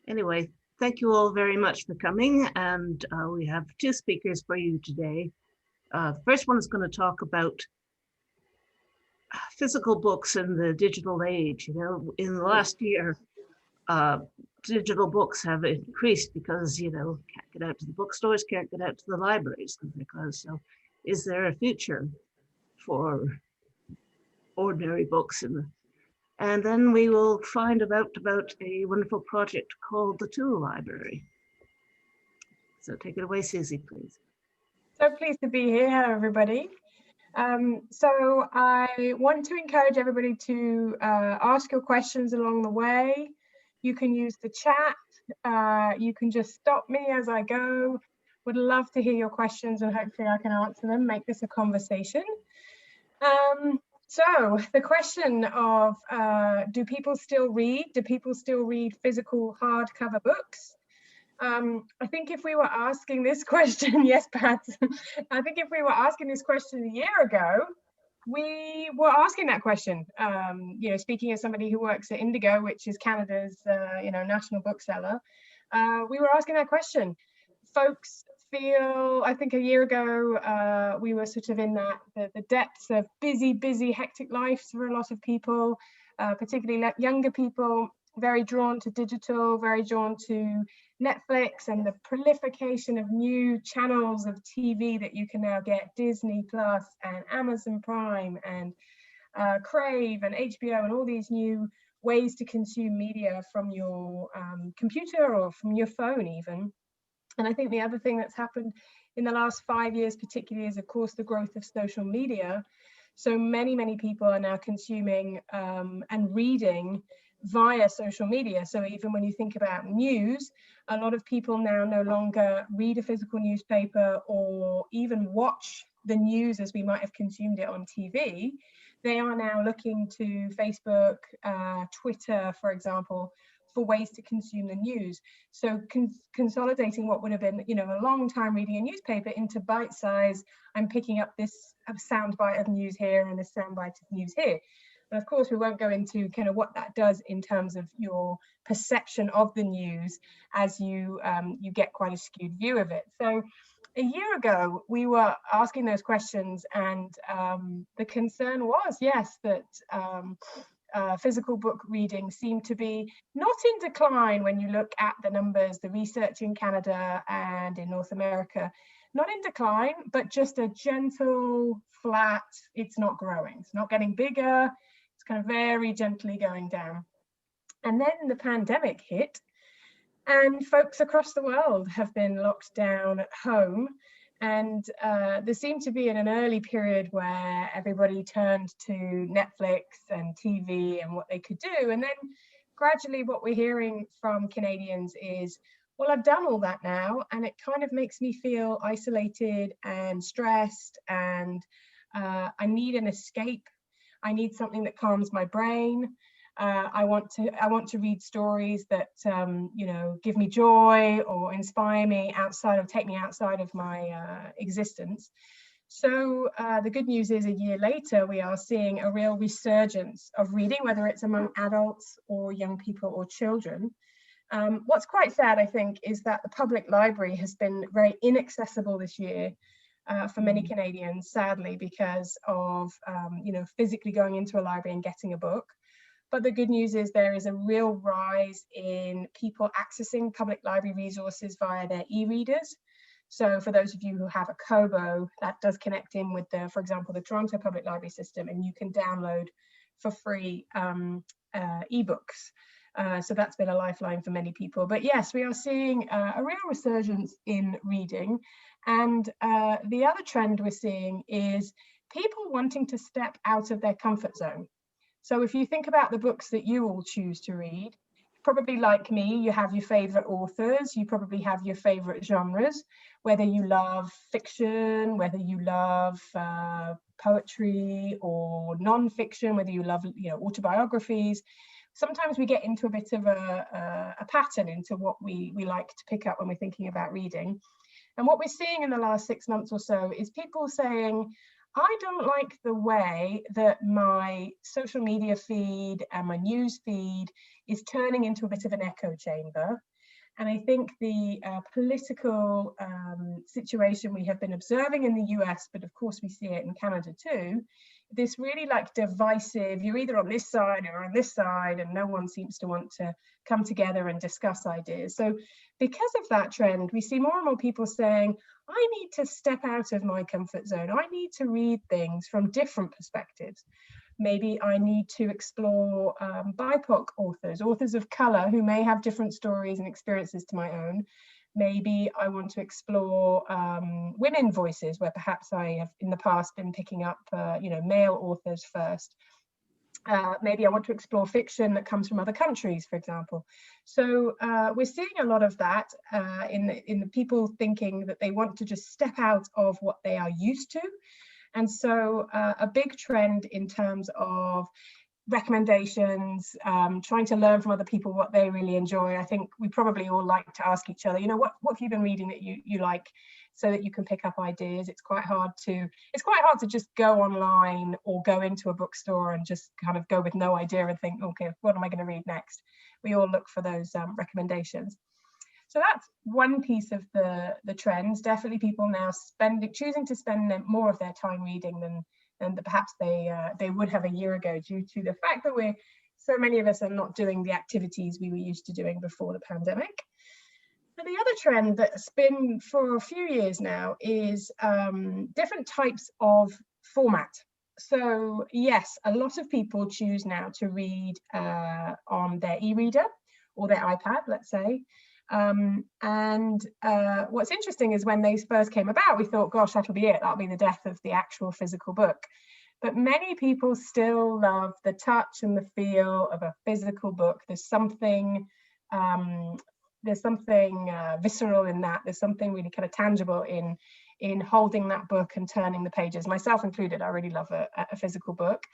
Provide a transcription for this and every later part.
Anyway, thank you all very much for coming. And we have two speakers for you today. First one is going to talk about physical books in the digital age. You know, in the last year, digital books have increased because, can't get out to the bookstores, can't get out to the libraries because so is there a future for ordinary books and then we will find about a wonderful project called the Tool Library. So take it away, Suzi, please. So pleased to be here. Hello, everybody. So I want to encourage everybody to ask your questions along the way. You can use the chat. You can just stop me as I go. Would love to hear your questions and hopefully I can answer them, make this a conversation. So the question of do people still read? Do people still read physical hardcover books? I think if we were asking this question, yes, Pat, I think if we were asking this question a year ago, we were asking that question. Speaking as somebody who works at Indigo, which is Canada's, national bookseller, we were asking that question. Folks feel, I think a year ago, we were sort of in the depths of busy, hectic lives for a lot of people, particularly younger people, very drawn to digital, very drawn to Netflix and the proliferation of new channels of TV that you can now get, Disney Plus and Amazon Prime and Crave and HBO and all these new ways to consume media from your computer or from your phone even. And I think the other thing that's happened in the last 5 years particularly is, of course, the growth of social media. So many people are now consuming and reading via social media. So even when you think about news, a lot of people now no longer read a physical newspaper or even watch the news as we might have consumed it on TV. They are now looking to Facebook, Twitter, for example, for ways to consume the news. So consolidating what would have been, a long time reading a newspaper into bite size. I'm picking up this soundbite of news here and this soundbite of news here. And of course, we won't go into kind of what that does in terms of your perception of the news as you get quite a skewed view of it. So a year ago, we were asking those questions and the concern was, yes, that physical book reading seemed to be not in decline when you look at the numbers, the research in Canada and in North America, not in decline, but just a gentle, flat, it's not growing, it's not getting bigger, it's kind of very gently going down. And then the pandemic hit and folks across the world have been locked down at home. And there seemed to be in an early period where everybody turned to Netflix and TV and what they could do. And then gradually what we're hearing from Canadians is, well, I've done all that now, and it kind of makes me feel isolated and stressed, and I need an escape. I need something that calms my brain. I want to read stories that give me joy or inspire me take me outside of my existence. So the good news is a year later, we are seeing a real resurgence of reading, whether it's among adults or young people or children. What's quite sad, I think, is that the public library has been very inaccessible this year for many Canadians, sadly, because of physically going into a library and getting a book. But the good news is there is a real rise in people accessing public library resources via their e-readers. So for those of you who have a Kobo, that does connect in with for example, the Toronto Public Library system, and you can download for free ebooks. So that's been a lifeline for many people. But yes, we are seeing a real resurgence in reading. And the other trend we're seeing is people wanting to step out of their comfort zone. So if you think about the books that you all choose to read, probably like me, you have your favorite authors, you probably have your favorite genres, whether you love fiction, whether you love poetry or non-fiction, whether you love autobiographies. Sometimes we get into a bit of a pattern into what we like to pick up when we're thinking about reading. And what we're seeing in the last 6 months or so is people saying, I don't like the way that my social media feed and my news feed is turning into a bit of an echo chamber. And I think the political situation we have been observing in the US, but of course we see it in Canada too, this really like divisive, you're either on this side or on this side, and no one seems to want to come together and discuss ideas. So because of that trend, we see more and more people saying, I need to step out of my comfort zone. I need to read things from different perspectives. Maybe I need to explore BIPOC authors of color who may have different stories and experiences to my own. Maybe I want to explore women voices where perhaps I have in the past been picking up male authors first. Maybe I want to explore fiction that comes from other countries, for example. So we're seeing a lot of that in the people thinking that they want to just step out of what they are used to. And so a big trend in terms of recommendations, trying to learn from other people what they really enjoy. I think we probably all like to ask each other, what have you been reading that you like, so that you can pick up ideas. It's quite hard to just go online or go into a bookstore and just kind of go with no idea and think, okay, what am I going to read next? We all look for those recommendations. So that's one piece of the trends. Definitely people now choosing to spend more of their time reading than perhaps they would have a year ago, due to the fact that so many of us are not doing the activities we were used to doing before the pandemic. And the other trend that's been for a few years now is different types of format. So yes, a lot of people choose now to read on their e-reader or their iPad, let's say. What's interesting is when they first came about, we thought, gosh, that'll be it. That'll be the death of the actual physical book. But many people still love the touch and the feel of a physical book. There's something visceral in that. There's something really kind of tangible in holding that book and turning the pages. Myself included, I really love a physical book.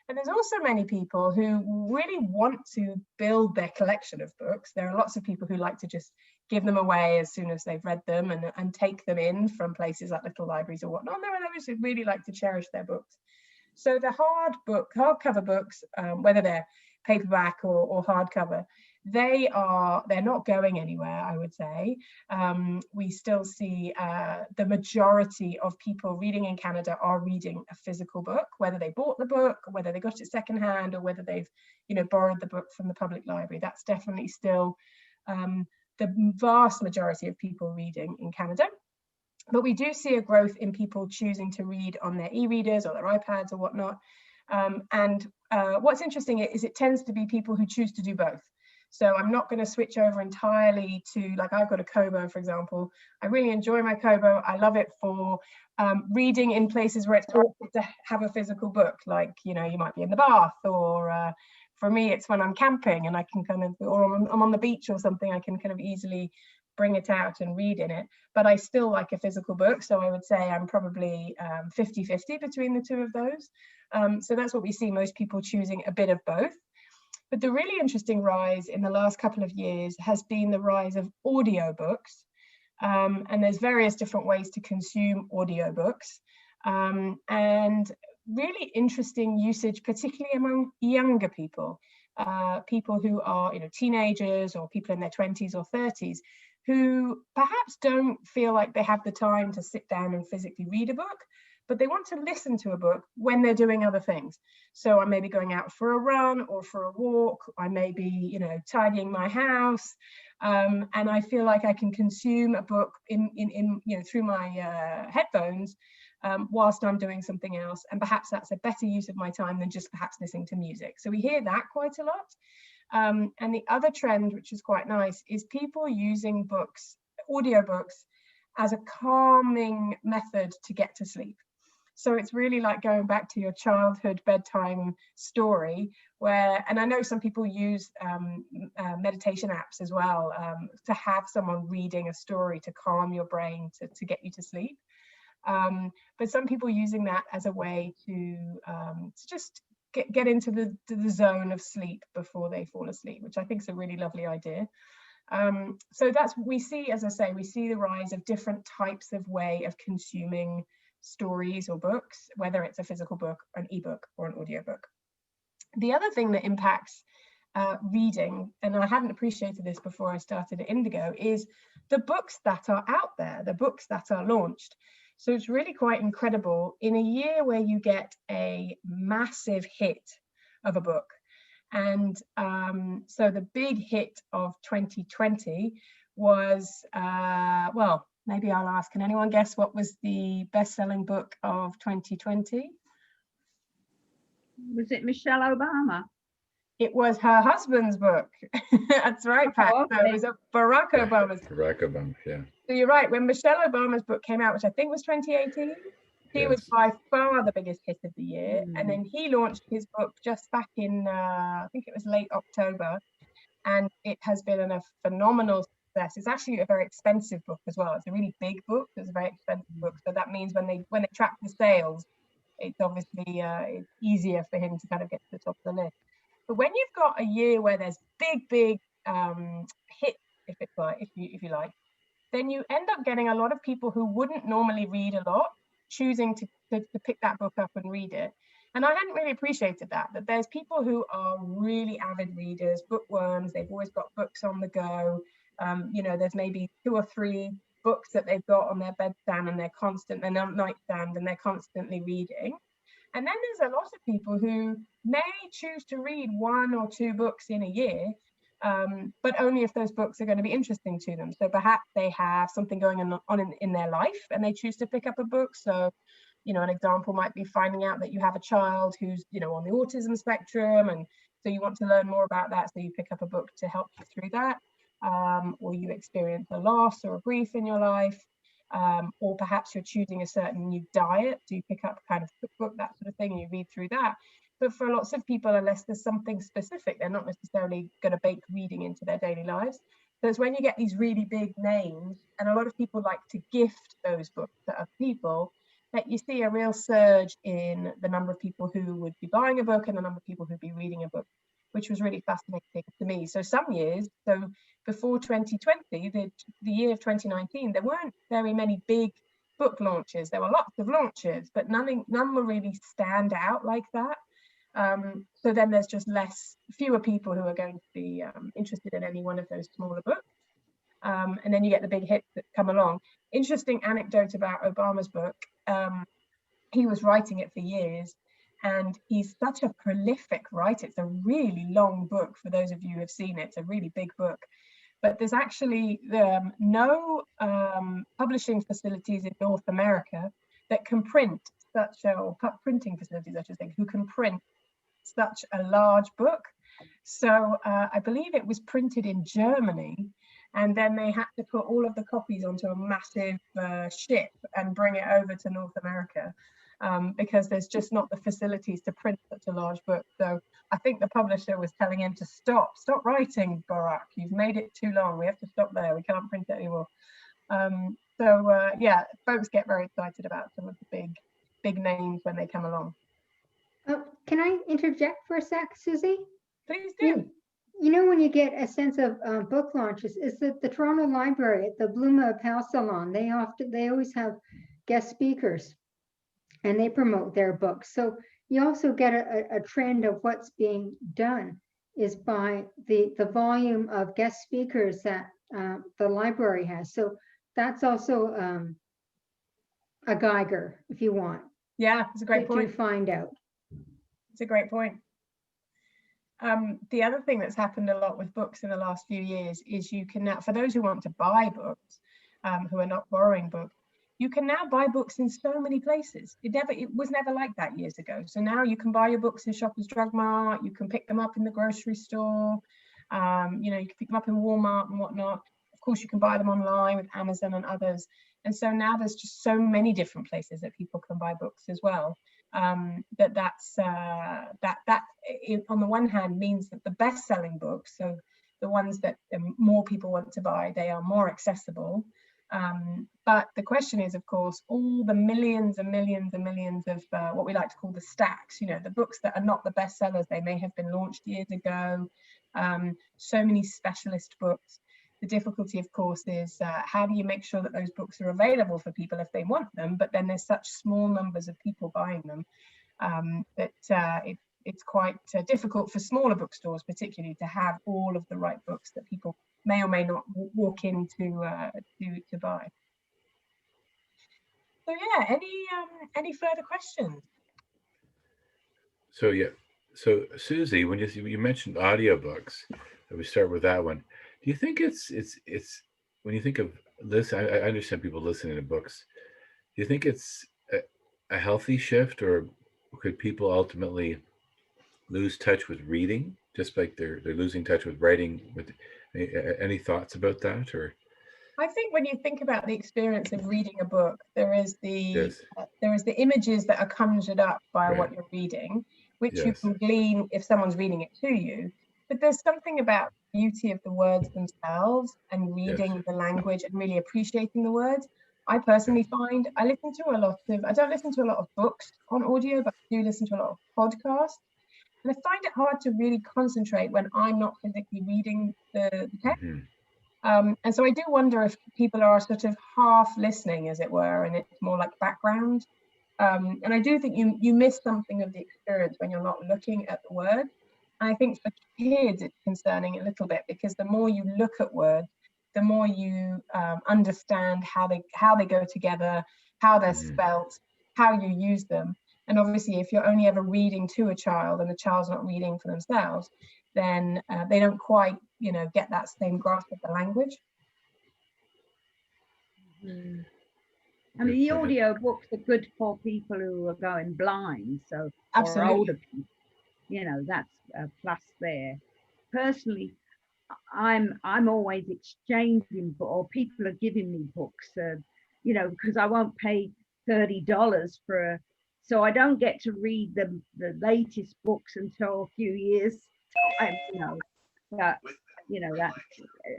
And there's also many people who really want to build their collection of books. There are lots of people who like to just give them away as soon as they've read them and take them in from places like little libraries or whatnot. And there are others who really like to cherish their books. So the hardcover books, whether they're paperback or hardcover, they're not going anywhere, I would say. We still see the majority of people reading in Canada are reading a physical book, whether they bought the book, whether they got it secondhand, or whether they've borrowed the book from the public library. That's definitely still the vast majority of people reading in Canada. But we do see a growth in people choosing to read on their e-readers or their iPads or whatnot. What's interesting is it tends to be people who choose to do both. So I'm not going to switch over entirely to, like, I've got a Kobo, for example. I really enjoy my Kobo. I love it for reading in places where it's awkward to have a physical book, like, you might be in the bath, or for me, it's when I'm camping and I can or I'm on the beach or something, I can kind of easily bring it out and read in it. But I still like a physical book. So I would say I'm probably 50-50 between the two of those. So that's what we see, most people choosing a bit of both. But the really interesting rise in the last couple of years has been the rise of audiobooks. And there's various different ways to consume audiobooks. And really interesting usage, particularly among younger people, people who are teenagers or people in their 20s or 30s, who perhaps don't feel like they have the time to sit down and physically read a book, but they want to listen to a book when they're doing other things. So I may be going out for a run or for a walk. I may be, tidying my house, and I feel like I can consume a book through my headphones whilst I'm doing something else. And perhaps that's a better use of my time than just perhaps listening to music. So we hear that quite a lot. And the other trend, which is quite nice, is people using audiobooks, as a calming method to get to sleep. So it's really like going back to your childhood bedtime story, and I know some people use meditation apps as well, to have someone reading a story to calm your brain to get you to sleep. But some people using that as a way to just get into the zone of sleep before they fall asleep, which I think is a really lovely idea. So we see the rise of different types of way of consuming stories or books, whether it's a physical book, an ebook, or an audiobook. The other thing that impacts reading, and I hadn't appreciated this before I started at Indigo, is the books that are out there, the books that are launched. So it's really quite incredible in a year where you get a massive hit of a book. And so the big hit of 2020 was, well, maybe I'll ask, can anyone guess what was the best-selling book of 2020? Was it Michelle Obama? It was her husband's book. That's right, Pat. Oh, So okay. it was Barack Obama's. Barack Obama, yeah. So you're right. When Michelle Obama's book came out, which I think was 2018, he was Yes. by far the biggest hit of the year. Mm. And then he launched his book just back in, I think it was late October. And it has been a phenomenal success. It's actually a very expensive book as well. It's a really big book. It's a very expensive book. So that means when they track the sales, it's obviously it's easier for him to kind of get to the top of the list. But when you've got a year where there's big hits, if you like, then you end up getting a lot of people who wouldn't normally read a lot choosing to pick that book up and read it. And I hadn't really appreciated that there's people who are really avid readers, bookworms. They've always got books on the go. You know, there's maybe 2 or 3 books that they've got on their bedstand and their nightstand, and they're constantly reading. And then there's a lot of people who may choose to read 1 or 2 books in a year, but only if those books are going to be interesting to them. So perhaps they have something going on in their life and they choose to pick up a book. So, you know, an example might be finding out that you have a child who's, you know, on the autism spectrum, and so you want to learn more about that, so you pick up a book to help you through that, or you experience a loss or a grief in your life. Or perhaps you're choosing a certain new diet, so you pick up a kind of cookbook, that sort of thing, and you read through that. But for lots of people, unless there's something specific, they're not necessarily going to bake reading into their daily lives. So it's when you get these really big names, and a lot of people like to gift those books to other people, that you see a real surge in the number of people who would be buying a book and the number of people who'd be reading a book, which was really fascinating to me. So some years, so before 2020, the year of 2019, there weren't very many big book launches. There were lots of launches, but none were really stand out like that. So then there's just fewer people who are going to be interested in any one of those smaller books. And then you get the big hits that come along. Interesting anecdote about Obama's book. He was writing it for years, and he's such a prolific writer. It's a really long book. For those of you who have seen it, it's a really big book. But there's actually no publishing facilities in North America that can print or printing facilities, I should think, who can print such a large book. So I believe it was printed in Germany, and then they had to put all of the copies onto a massive ship and bring it over to North America, because there's just not the facilities to print such a large book. So I think the publisher was telling him to stop writing, Barack. You've made it too long. We have to stop there. We can't print it anymore. Yeah, folks get very excited about some of the big names when they come along. Oh, can I interject for a sec, Susie? Please do. You know, when you get a sense of book launches, is that the Toronto Library at the Bluma Pal Salon, they always have guest speakers and they promote their books. So you also get a trend of what's being done is by the volume of guest speakers that the library has. So that's also a Geiger, if you want. Yeah, it's a great point. To find out. It's a great point. The other thing that's happened a lot with books in the last few years is you can now, for those who want to buy books, who are not borrowing books, you can now buy books in so many places. It was never like that years ago. So now you can buy your books in Shoppers Drug Mart, you can pick them up in the grocery store, you know, you can pick them up in Walmart and whatnot. Of course, you can buy them online with Amazon and others. And so now there's just so many different places that people can buy books as well. That on the one hand means that the best-selling books, so the ones that more people want to buy, they are more accessible. But the question is, of course, all the millions and millions and millions of what we like to call the stacks, you know, the books that are not the bestsellers, they may have been launched years ago, so many specialist books. The difficulty, of course, is how do you make sure that those books are available for people if they want them, but then there's such small numbers of people buying them that it's quite difficult for smaller bookstores particularly to have all of the right books that people may or may not walk in to buy. So yeah, any further questions? So yeah, so Susie, when you mentioned audiobooks, we start with that one. Do you think it's when you think of this, I understand people listening to books. Do you think it's a healthy shift, or could people ultimately lose touch with reading, just like they're losing touch with writing? With any thoughts about that, or? I think when you think about the experience of reading a book, there is the Yes. images that are conjured up by Right. what you're reading, which you Yes. can glean if someone's reading it to you. But there's something about the beauty of the words themselves and reading Yes. the language and really appreciating the words. I personally find I don't listen to a lot of books on audio, but I do listen to a lot of podcasts. And I find it hard to really concentrate when I'm not physically reading the text. Mm-hmm. And so I do wonder if people are sort of half listening, as it were, and it's more like background. And I do think you miss something of the experience when you're not looking at the word. And I think for kids, it's concerning a little bit, because the more you look at words, the more you understand how they go together, how they're Mm-hmm. spelt, how you use them. And obviously, if you're only ever reading to a child and the child's not reading for themselves, then they don't quite, get that same grasp of the language. Mm. I mean, the audio books are good for people who are going blind, so for older people, that's a plus there. Personally, I'm always exchanging, or people are giving me books, because I won't pay $30 so I don't get to read the latest books until a few years time, that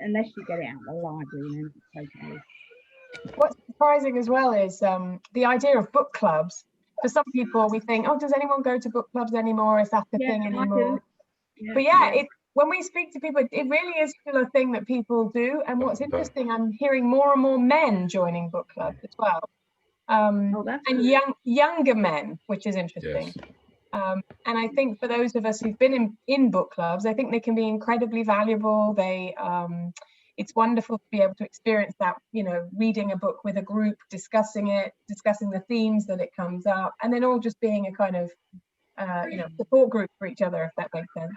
unless you get it out of the library, then it's okay. What's surprising as well is the idea of book clubs. For some people, we think, oh, does anyone go to book clubs anymore? Is that the thing anymore? But when we speak to people, it really is still a thing that people do. And what's interesting, I'm hearing more and more men joining book clubs as well. And younger men, which is interesting. Yes. And I think for those of us who've been in book clubs, I think they can be incredibly valuable. It's wonderful to be able to experience that, reading a book with a group, discussing the themes that it comes up, and then all just being a kind of, support group for each other, if that makes sense.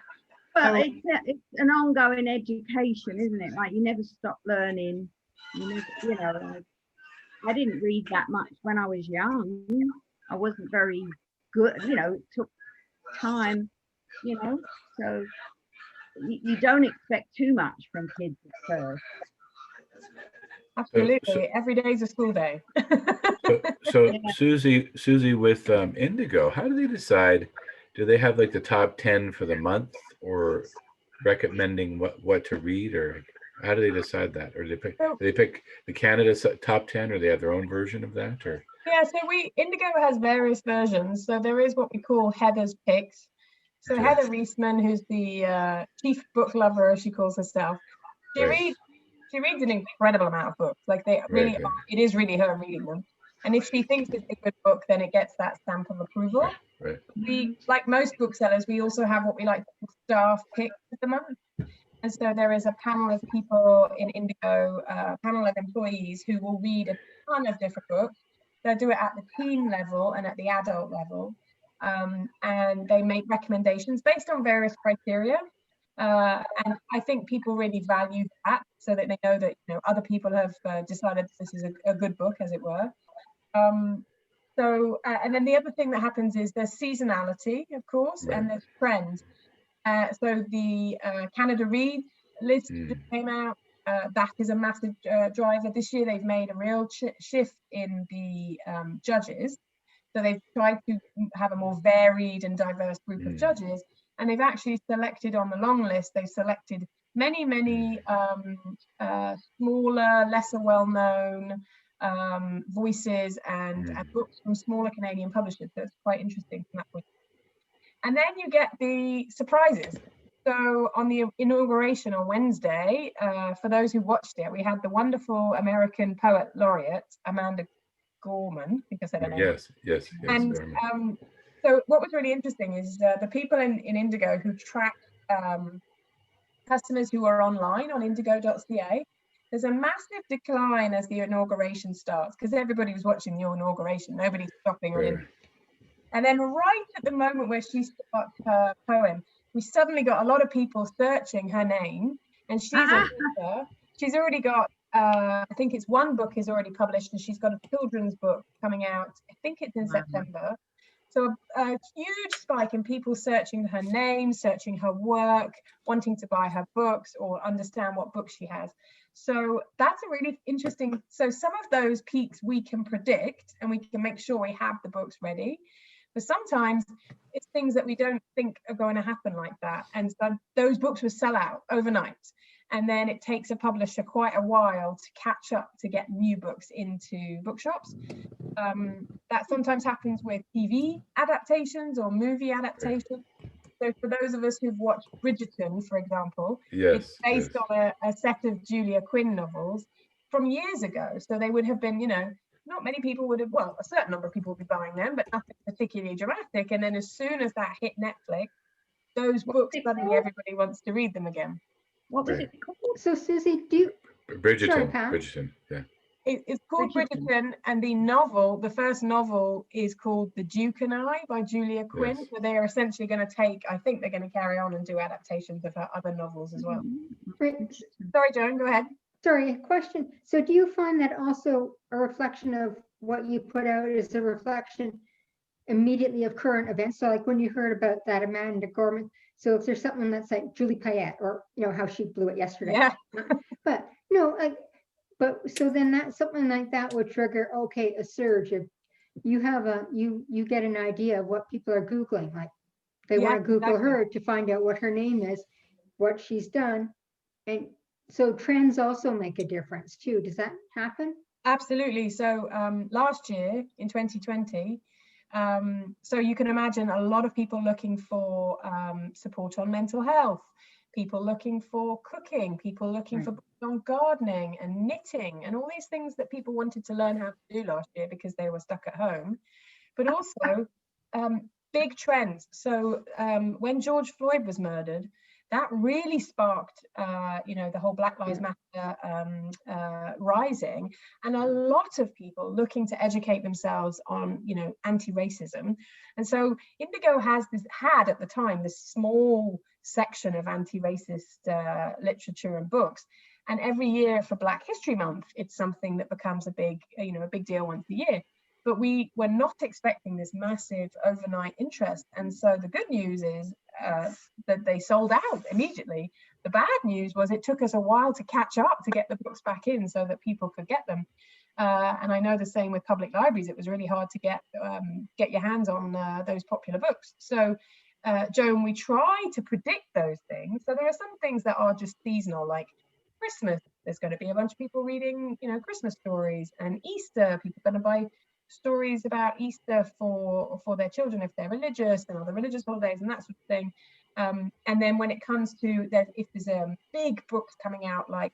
Well, it's an ongoing education, isn't it? Like, you never stop learning. I didn't read that much when I was young. I wasn't very good, it took time, so you don't expect too much from kids at first. Absolutely. Every day is a school day. So Susie, with Indigo, how do they decide? Do they have like the top 10 for the month, or recommending what to read, or how do they decide that? Or do they pick the Canada's top 10, or they have their own version of that? Or so Indigo has various versions. So there is what we call Heather's picks. So Heather Reisman, who's the chief book lover, as she calls herself, she reads an incredible amount of books. Like, they really are, it is really her reading them. And if she thinks it's a good book, then it gets that stamp of approval. Right. We, like most booksellers, we also have what we like to call staff picks of the month. And so there is a panel of people in Indigo, a panel of employees who will read a ton of different books. They'll do it at the teen level and at the adult level. And they make recommendations based on various criteria. And I think people really value that, so that they know that other people have decided this is a good book, as it were. And then the other thing that happens is there's seasonality, of course, and there's trends. So the Canada Read list just came out. That is a massive driver. This year they've made a real shift in the judges. So they've tried to have a more varied and diverse group of judges, and they've actually selected on the long list, they've selected many smaller, lesser well-known voices and books from smaller Canadian publishers. So it's quite interesting from that point. And then you get the surprises. So on the inauguration on Wednesday, for those who watched it, we had the wonderful American poet laureate, Amanda Gorman, because I don't know. Yes. And So what was really interesting is the people in Indigo who track customers who are online on indigo.ca, there's a massive decline as the inauguration starts, because everybody was watching the inauguration, nobody's shopping on Indigo. And then right at the moment where she starts her poem, we suddenly got a lot of people searching her name, and she's an author. She's already got, I think it's one book is already published, and she's got a children's book coming out, I think it's in September. So a huge spike in people searching her name, searching her work, wanting to buy her books or understand what books she has. So that's a really interesting, so some of those peaks we can predict and we can make sure we have the books ready. But sometimes it's things that we don't think are going to happen like that. And so those books will sell out overnight. And then it takes a publisher quite a while to catch up to get new books into bookshops. That sometimes happens with TV adaptations or movie adaptations. So for those of us who've watched Bridgerton, for example, it's based on a set of Julia Quinn novels from years ago. So they would have been, you know, not many people would have, well, a certain number of people would be buying them, but nothing particularly dramatic. And then as soon as that hit Netflix, those books, suddenly everybody wants to read them again. What was it called? So Susie, do you? Bridgerton. Sorry, Pam. Bridgerton. Yeah. It's called Bridgerton, and the novel, the first novel, is called The Duke and I by Julia Quinn. Yes. So they are essentially going to take, I think they're going to carry on and do adaptations of her other novels as well. Right. Sorry, Joan, go ahead. Sorry, a question. So do you find that also a reflection of what you put out is a reflection immediately of current events? So like when you heard about that Amanda Gorman, so if there's something that's like Julie Payette, or you know how she blew it yesterday. Yeah. But no, but so then that something like that would trigger, okay, a surge of you have you get an idea of what people are Googling, like they want to Google her to find out what her name is, what she's done. And so trends also make a difference too. Does that happen? Absolutely. So last year in 2020, so you can imagine a lot of people looking for support on mental health, people looking for cooking, people looking for books on gardening and knitting and all these things that people wanted to learn how to do last year because they were stuck at home. But also big trends. So when George Floyd was murdered, that really sparked, you know, the whole Black Lives Matter rising, and a lot of people looking to educate themselves on, you know, anti-racism. And so Indigo had at the time this small section of anti-racist literature and books. And every year for Black History Month, it's something that becomes a big, you know, a big deal once a year. But we were not expecting this massive overnight interest. And so the good news is that they sold out immediately. The bad news was it took us a while to catch up to get the books back in so that people could get them. And I know the same with public libraries. It was really hard to get your hands on those popular books. So Joan, we try to predict those things. So there are some things that are just seasonal, like Christmas. There's going to be a bunch of people reading, you know, Christmas stories, and Easter. People are going to buy stories about Easter for their children if they're religious, and other religious holidays and that sort of thing. And then when it comes to that, if there's big books coming out, like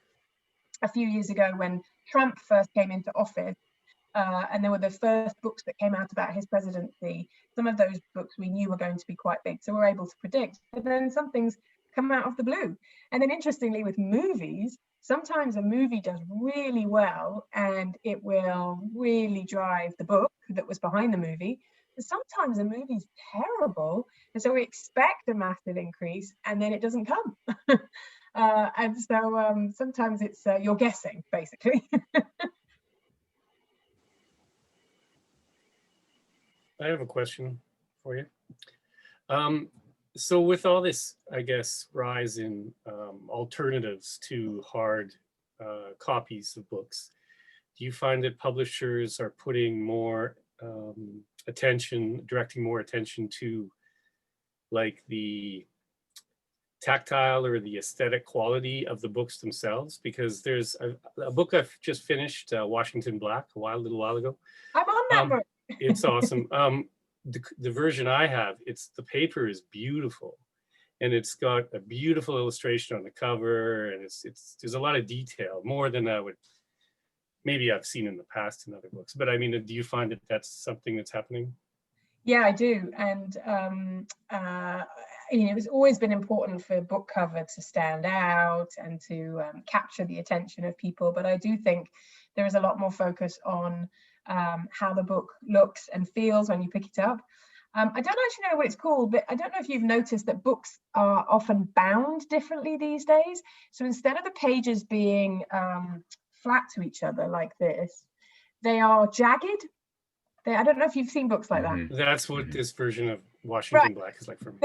a few years ago when Trump first came into office, and there were the first books that came out about his presidency, some of those books we knew were going to be quite big, so we're able to predict. But then some things come out of the blue. And then interestingly with movies, sometimes a movie does really well and it will really drive the book that was behind the movie. But sometimes a movie's terrible, and so we expect a massive increase and then it doesn't come. And so sometimes it's you're guessing, basically. I have a question for you. So with all this, I guess, rise in alternatives to hard copies of books, do you find that publishers are putting more directing more attention to like the tactile or the aesthetic quality of the books themselves? Because there's a book I've just finished, Washington Black, a little while ago. I'm on that book. It's awesome. The version I have, the paper is beautiful, and it's got a beautiful illustration on the cover, and there's a lot of detail, more than maybe I've seen in the past in other books. But I mean, do you find that that's something that's happening? Yeah, I do. And you know, it's always been important for book cover to stand out and to capture the attention of people. But I do think there is a lot more focus on how the book looks and feels when you pick it up. I don't actually know what it's called, but I don't know if you've noticed that books are often bound differently these days. So instead of the pages being flat to each other like this, they are jagged. I don't know if you've seen books like that. That's what this version of Washington Black is like for me.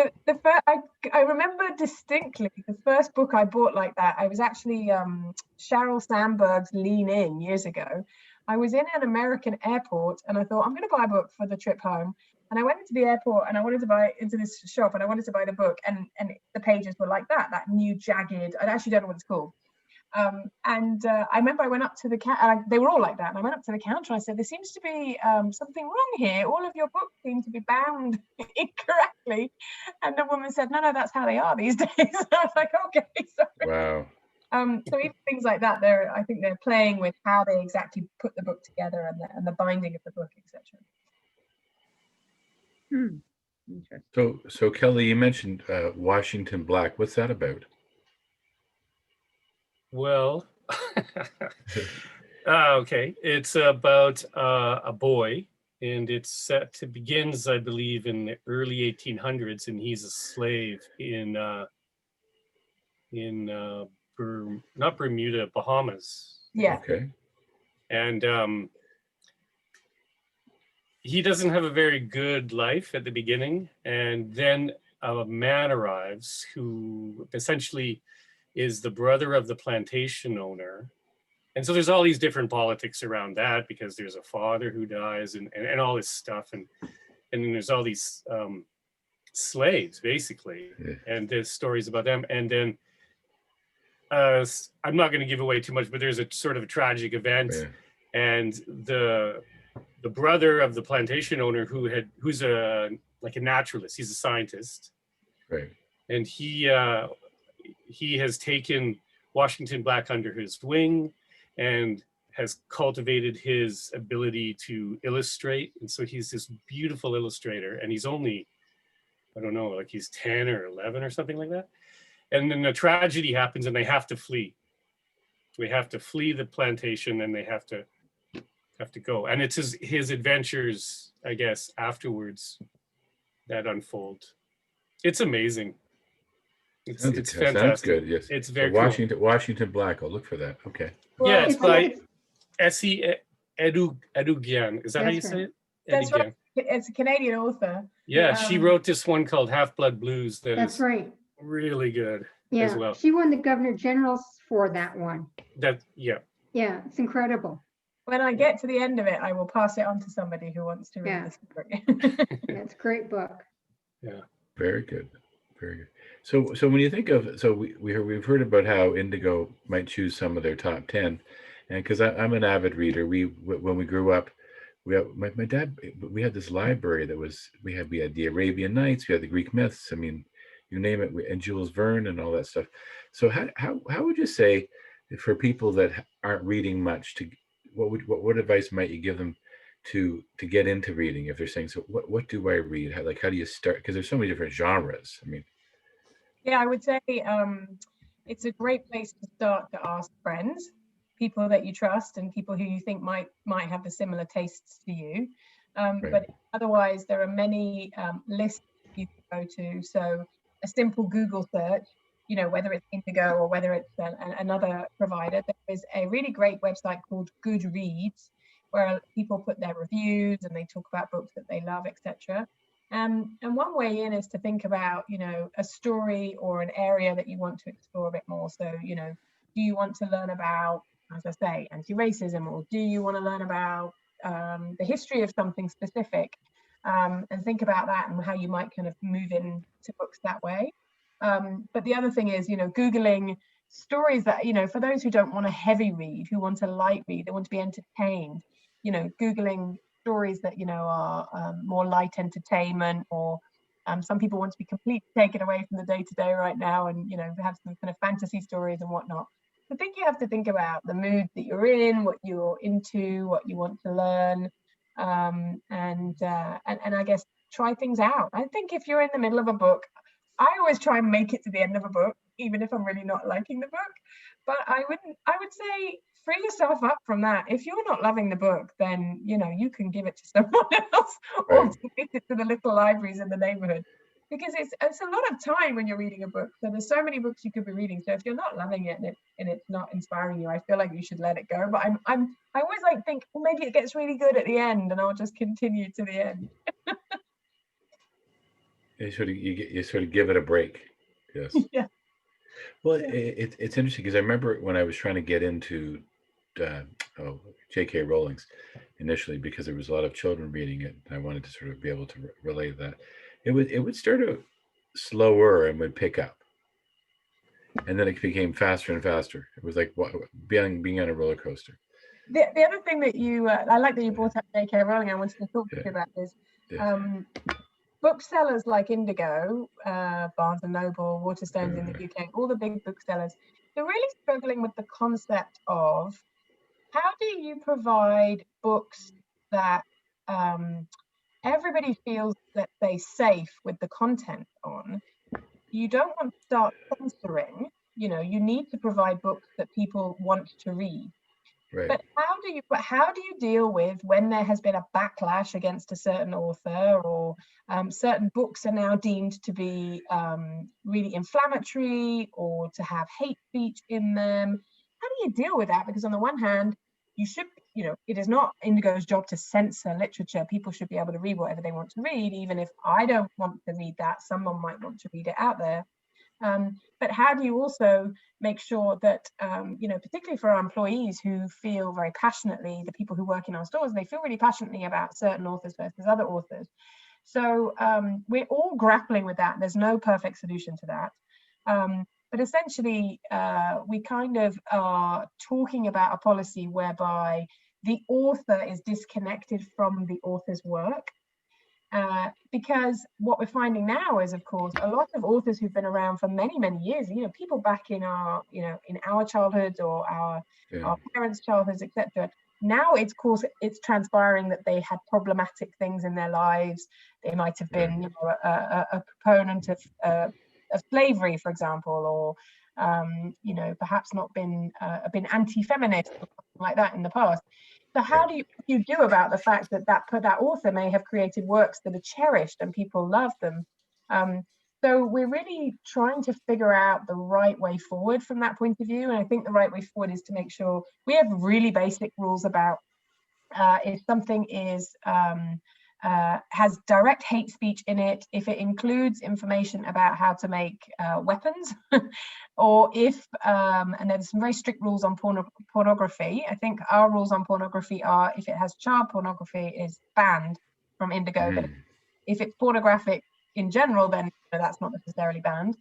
I remember distinctly the first book I bought like that. I was actually Sheryl Sandberg's Lean In years ago. I was in an American airport and I thought, I'm going to buy a book for the trip home. And I went into the airport and I wanted to buy into this shop and I wanted to buy the book, and the pages were like that new jagged. I actually don't know what it's called. I remember I went up to the counter, they were all like that, and I went up to the counter and I said, there seems to be something wrong here. All of your books seem to be bound incorrectly. And the woman said, no, that's how they are these days. I was like, okay, sorry. Wow. So even things like that, I think they're playing with how they exactly put the book together and the binding of the book, etc. Interesting. So Kelly, you mentioned Washington Black. What's that about? Well, okay, it's about a boy, and it's begins, I believe, in the early 1800s, and he's a slave in not Bermuda, Bahamas. Yeah. Okay. And he doesn't have a very good life at the beginning, and then a man arrives who essentially is the brother of the plantation owner. And so there's all these different politics around that, because there's a father who dies and all this stuff. And then there's all these slaves, basically. Yeah. And there's stories about them. And then I'm not going to give away too much, but there's a sort of a tragic event. Yeah. And the brother of the plantation owner who's like a naturalist, he's a scientist. Right. And he has taken Washington Black under his wing and has cultivated his ability to illustrate. And so he's this beautiful illustrator, and he's only, I don't know, like he's 10 or 11 or something like that. And then a tragedy happens and they have to flee. They have to flee the plantation, and they have to go. And it's his adventures, I guess, afterwards that unfold. It's amazing. It's fantastic. Sounds good. Yes, it's very cool. Washington Black. I'll look for that. Okay. Well, yeah, it's by Essie Edugyan. Is that how you say it? That's right. It's a Canadian author. Yeah, she wrote this one called Half-Blood Blues. That's right. Really good. Yeah, as well. She won the Governor General's for that one. Yeah. Yeah, it's incredible. When I get to the end of it, I will pass it on to somebody who wants to read this story. Yeah, it's a great book. Yeah. Very good. Very good. So when you think of, we've heard about how Indigo might choose some of their top 10, and because I'm an avid reader, when we grew up, my dad, we had this library that we had the Arabian Nights, we had the Greek myths, I mean, you name it, and Jules Verne and all that stuff. So how would you say, for people that aren't reading much, what advice might you give them to get into reading, if they're saying, so what do I read? How do you start? Because there's so many different genres. I mean, yeah, I would say it's a great place to start to ask friends, people that you trust, and people who you think might have the similar tastes to you. Right. But otherwise, there are many lists you can go to. So a simple Google search, whether it's Indigo or whether it's another provider, there is a really great website called Goodreads, where people put their reviews and they talk about books that they love, etc. And one way in is to think about, a story or an area that you want to explore a bit more. So, do you want to learn about, as I say, anti-racism, or do you want to learn about the history of something specific? And think about that and how you might kind of move into books that way. But the other thing is, Googling stories that, for those who don't want a heavy read, who want a light read, they want to be entertained, Googling stories that, are more light entertainment, or some people want to be completely taken away from the day-to-day right now and, have some kind of fantasy stories and whatnot. I think you have to think about the mood that you're in, what you're into, what you want to learn. And I guess try things out. I think if you're in the middle of a book, I always try and make it to the end of a book, even if I'm really not liking the book. But I would say free yourself up from that. If you're not loving the book, then, you know, you can give it to someone else or Right. take it to the little libraries in the neighborhood. Because it's a lot of time when you're reading a book. So there's so many books you could be reading. So if you're not loving it and it's not inspiring you, I feel like you should let it go. But I always like think, well, maybe it gets really good at the end, and I'll just continue to the end. You sort of give it a break. Yes. Yeah. Well, Yeah. it's interesting because I remember when I was trying to get into J.K. Rowling's initially, because there was a lot of children reading it, and I wanted to sort of be able to relate that. It would start out slower and would pick up, and then it became faster and faster. It was like being on a roller coaster. The other thing that I like that you brought up J.K. Rowling, I wanted to talk to you about is booksellers like Indigo, Barnes and Noble, Waterstones in the UK, all the big booksellers, they're really struggling with the concept of how do you provide books that everybody feels, let's say, safe with the content on. You don't want to start censoring. You know, you need to provide books that people want to read. Right. But how do you deal with when there has been a backlash against a certain author, or certain books are now deemed to be really inflammatory or to have hate speech in them? How do you deal with that? Because on the one hand, you should, you know, it is not Indigo's job to censor literature. People should be able to read whatever they want to read, even if I don't want to read that, someone might want to read it out there. But how do you also make sure that, you know, particularly for our employees who feel very passionately, the people who work in our stores, they feel really passionately about certain authors versus other authors. So we're all grappling with that. There's no perfect solution to that. But essentially, we kind of are talking about a policy whereby the author is disconnected from the author's work. Because what we're finding now is, of course, a lot of authors who've been around for many, many years, you know, people back in our, you know, in our childhoods or our parents' childhoods, etc. Now it's transpiring that they had problematic things in their lives. They might have been, you know, a proponent of slavery, for example, or you know, perhaps not been anti-feminist or something like that in the past. So how do you do about the fact that that author may have created works that are cherished and people love them? So we're really trying to figure out the right way forward from that point of view. And I think the right way forward is to make sure we have really basic rules about if something is has direct hate speech in it, if it includes information about how to make weapons, or if, and there's some very strict rules on pornography. I think our rules on pornography are if it has child pornography, is banned from Indigo, but if it's pornographic in general, then that's not necessarily banned.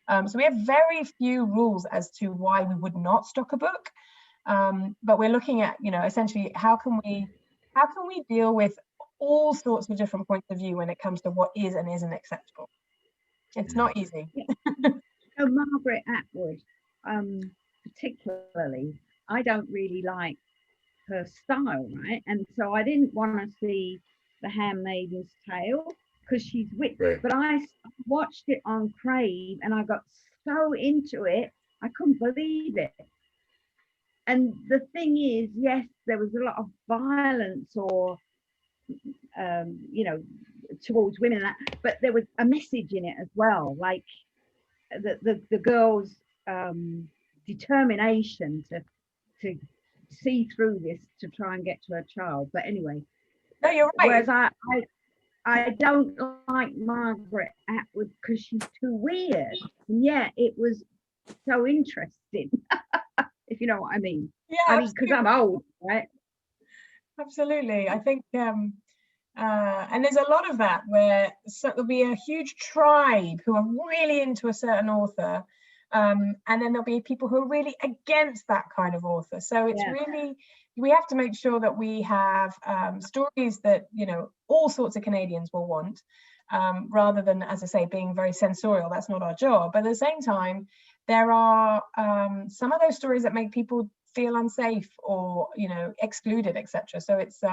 So we have very few rules as to why we would not stock a book, but we're looking at, you know, essentially how can we deal with all sorts of different points of view when it comes to what is and isn't acceptable. It's not easy. So Margaret Atwood, particularly, I don't really like her style, right? And so I didn't want to see The Handmaid's Tale because she's witty. Right. But I watched it on Crave and I got so into it, I couldn't believe it. And the thing is, yes, there was a lot of violence or you know, towards women, but there was a message in it as well, like the girl's determination to see through this to try and get to her child. But anyway, no, you're right. Whereas I don't like Margaret Atwood because she's too weird, and yet it was so interesting. If you know what I mean. Yeah, I mean, because I'm old, right? Absolutely. I think and there's a lot of that where there'll be a huge tribe who are really into a certain author, and then there'll be people who are really against that kind of author. So it's really, we have to make sure that we have stories that, you know, all sorts of Canadians will want, rather than, as I say, being very censorial. That's not our job. But at the same time, there are some of those stories that make people feel unsafe or, you know, excluded, etc. So it's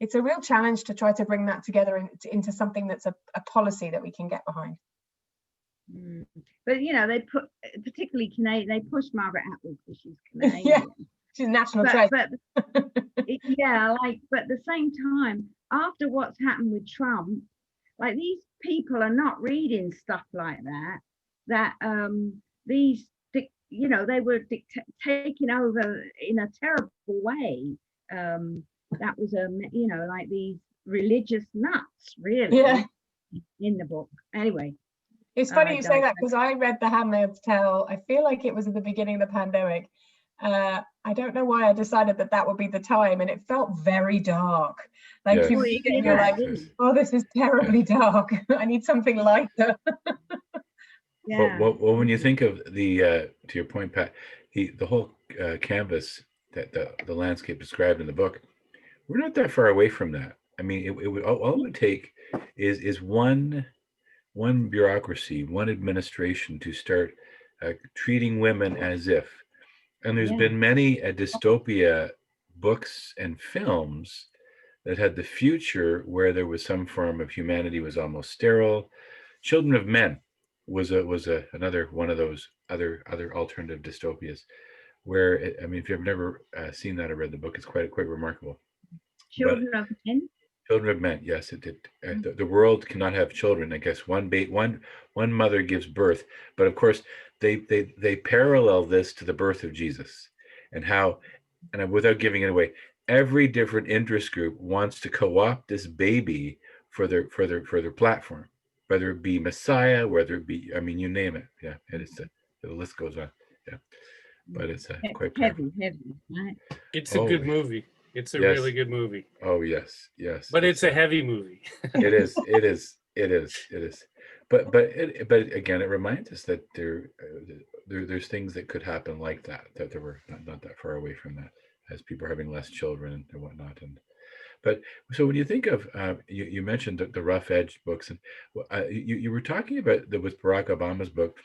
it's a real challenge to try to bring that together into something that's a policy that we can get behind. But you know, they put, particularly Canadian, they pushed Margaret Atwood because she's Canadian. Yeah, she's a national treasure. Yeah, like, but at the same time, after what's happened with Trump, like, these people are not reading stuff like that. These, you know, they were taking over in a terrible way. That was you know, like these religious nuts, really. Yeah. In the book. Anyway. It's funny you say that, because I read The Handmaid's Tale, I feel like it was at the beginning of the pandemic. I don't know why I decided that would be the time, and it felt very dark. Like, yes. you read it and you're like, oh, this is terribly dark. I need something lighter. Yeah. Well, when you think of the, to your point, Pat, the whole canvas that the landscape described in the book, we're not that far away from that. I mean, all it would take is one bureaucracy, one administration to start treating women as if. And there's been many dystopia books and films that had the future where there was some form of humanity was almost sterile. Children of Men was another one of those other alternative dystopias, where I mean, if you've never seen that or read the book, it's quite remarkable. Children of Men. Children of Men, yes, it did. The world cannot have children. I guess one mother gives birth, but of course they parallel this to the birth of Jesus, and how, and without giving it away, every different interest group wants to co-opt this baby for their platform, whether it be Messiah, whether it be, I mean, you name it. Yeah, and it's the list goes on. Yeah, but it's quite powerful. Heavy, right? It's a good movie. It's a really good movie. Oh yes. But it's a heavy movie. It is. But again, it reminds us that there's things that could happen like that we're not that far away from that, as people are having less children and whatnot. But so when you think of you mentioned the rough edge books, and you were talking about that with Barack Obama's book,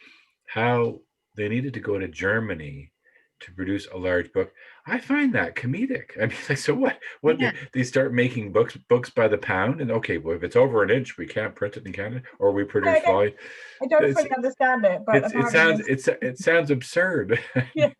how they needed to go to Germany to produce a large book. I find that comedic. I mean, like, so what? They start making books by the pound, and okay, well, if it's over an inch, we can't print it in Canada, or we produce volume. I don't fully understand it, but it sounds absurd. Yeah,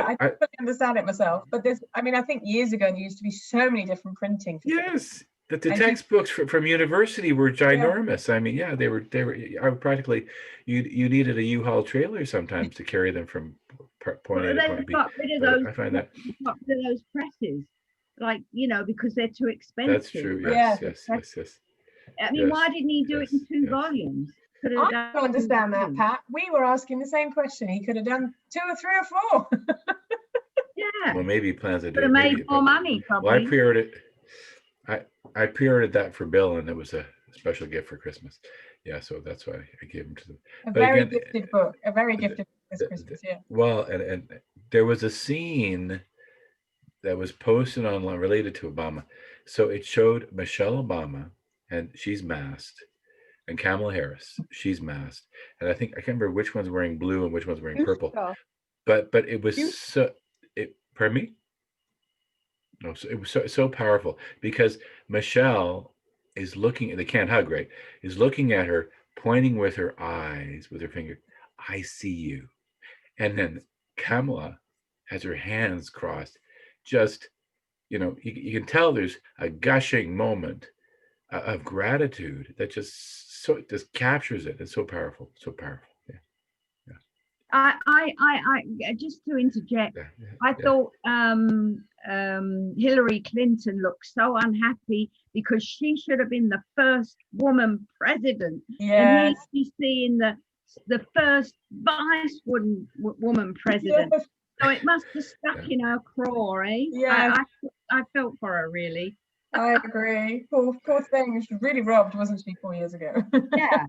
I don't fully understand it myself. But I think years ago there used to be so many different printing. Yes, the textbooks from university were ginormous. I mean, yeah, they were practically, you needed a U-Haul trailer sometimes to carry them from point A to point B. I find that got rid of those presses, like, you know, because they're too expensive. That's true. Yes. I mean, why didn't he do it in two volumes? I don't understand that, Pat. We were asking the same question. He could have done 2 or 3 or 4. Yeah. Well, maybe he plans to do it. Could have made more money, probably. Well, I pre-ordered that for Bill, and it was a special gift for Christmas. Yeah, so that's why I gave him to them. A very gifted book this Christmas. Yeah. Well, and there was a scene that was posted online related to Obama. So it showed Michelle Obama, and she's masked, and Kamala Harris, she's masked, and I can't remember which one's wearing blue and which one's wearing purple. But it was pardon me? No, so it was so powerful, because Michelle is looking, they can't hug, right? Is looking at her, pointing with her eyes, with her finger, I see you. And then Kamala has her hands crossed, just, you know, you can tell there's a gushing moment of gratitude that just captures it. It's so powerful, so powerful. I just to interject, I thought Hillary Clinton looked so unhappy because she should have been the first woman president. Yeah. And he's seeing the first vice woman president. Yes. So it must have stuck in her craw, eh? Yeah. I felt for her, really. I agree. Poor thing. She was really robbed, wasn't she, 4 years ago? Yeah.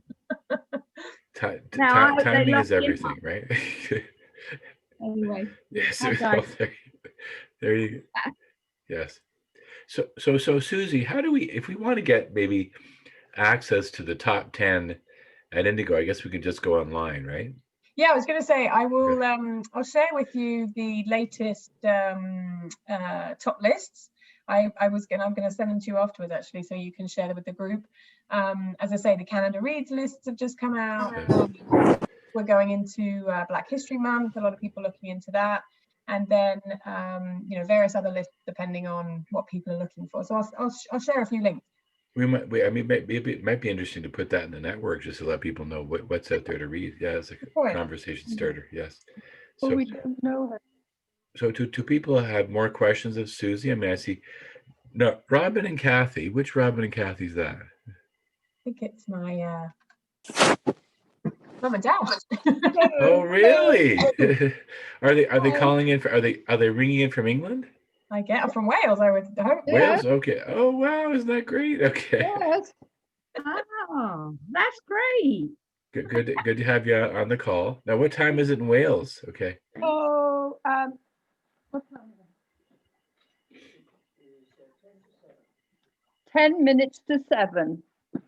Timing is everything, right? Anyway. Yes. There you go. Yes. So Suzi, how do we, if we want to get maybe access to the top 10 at Indigo, I guess we could just go online, right? Yeah, I was going to say, I will. I'll share with you the latest top lists. I'm going to send them to you afterwards, actually, so you can share them with the group. As I say, the Canada Reads lists have just come out. We're going into Black History Month. A lot of people looking into that. And then, you know, various other lists depending on what people are looking for. So I'll share a few links. I mean, it might be interesting to put that in the network just to let people know what's out there to read. Yeah, it's a conversation starter. Yes. So we don't know her. So do people have more questions of Suzi? I mean, I see. No, Robin and Kathy. Which Robin and Kathy is that? I think it's my mum and dad. Oh, really? Are they calling in? Are they ringing in from England? I get them from Wales. I would hope. Wales. Okay. Oh, wow! Isn't that great? Okay. Yes. Oh, that's great. Good to have you on the call. Now, what time is it in Wales? Okay. Oh, what time is it? 10 minutes to 7.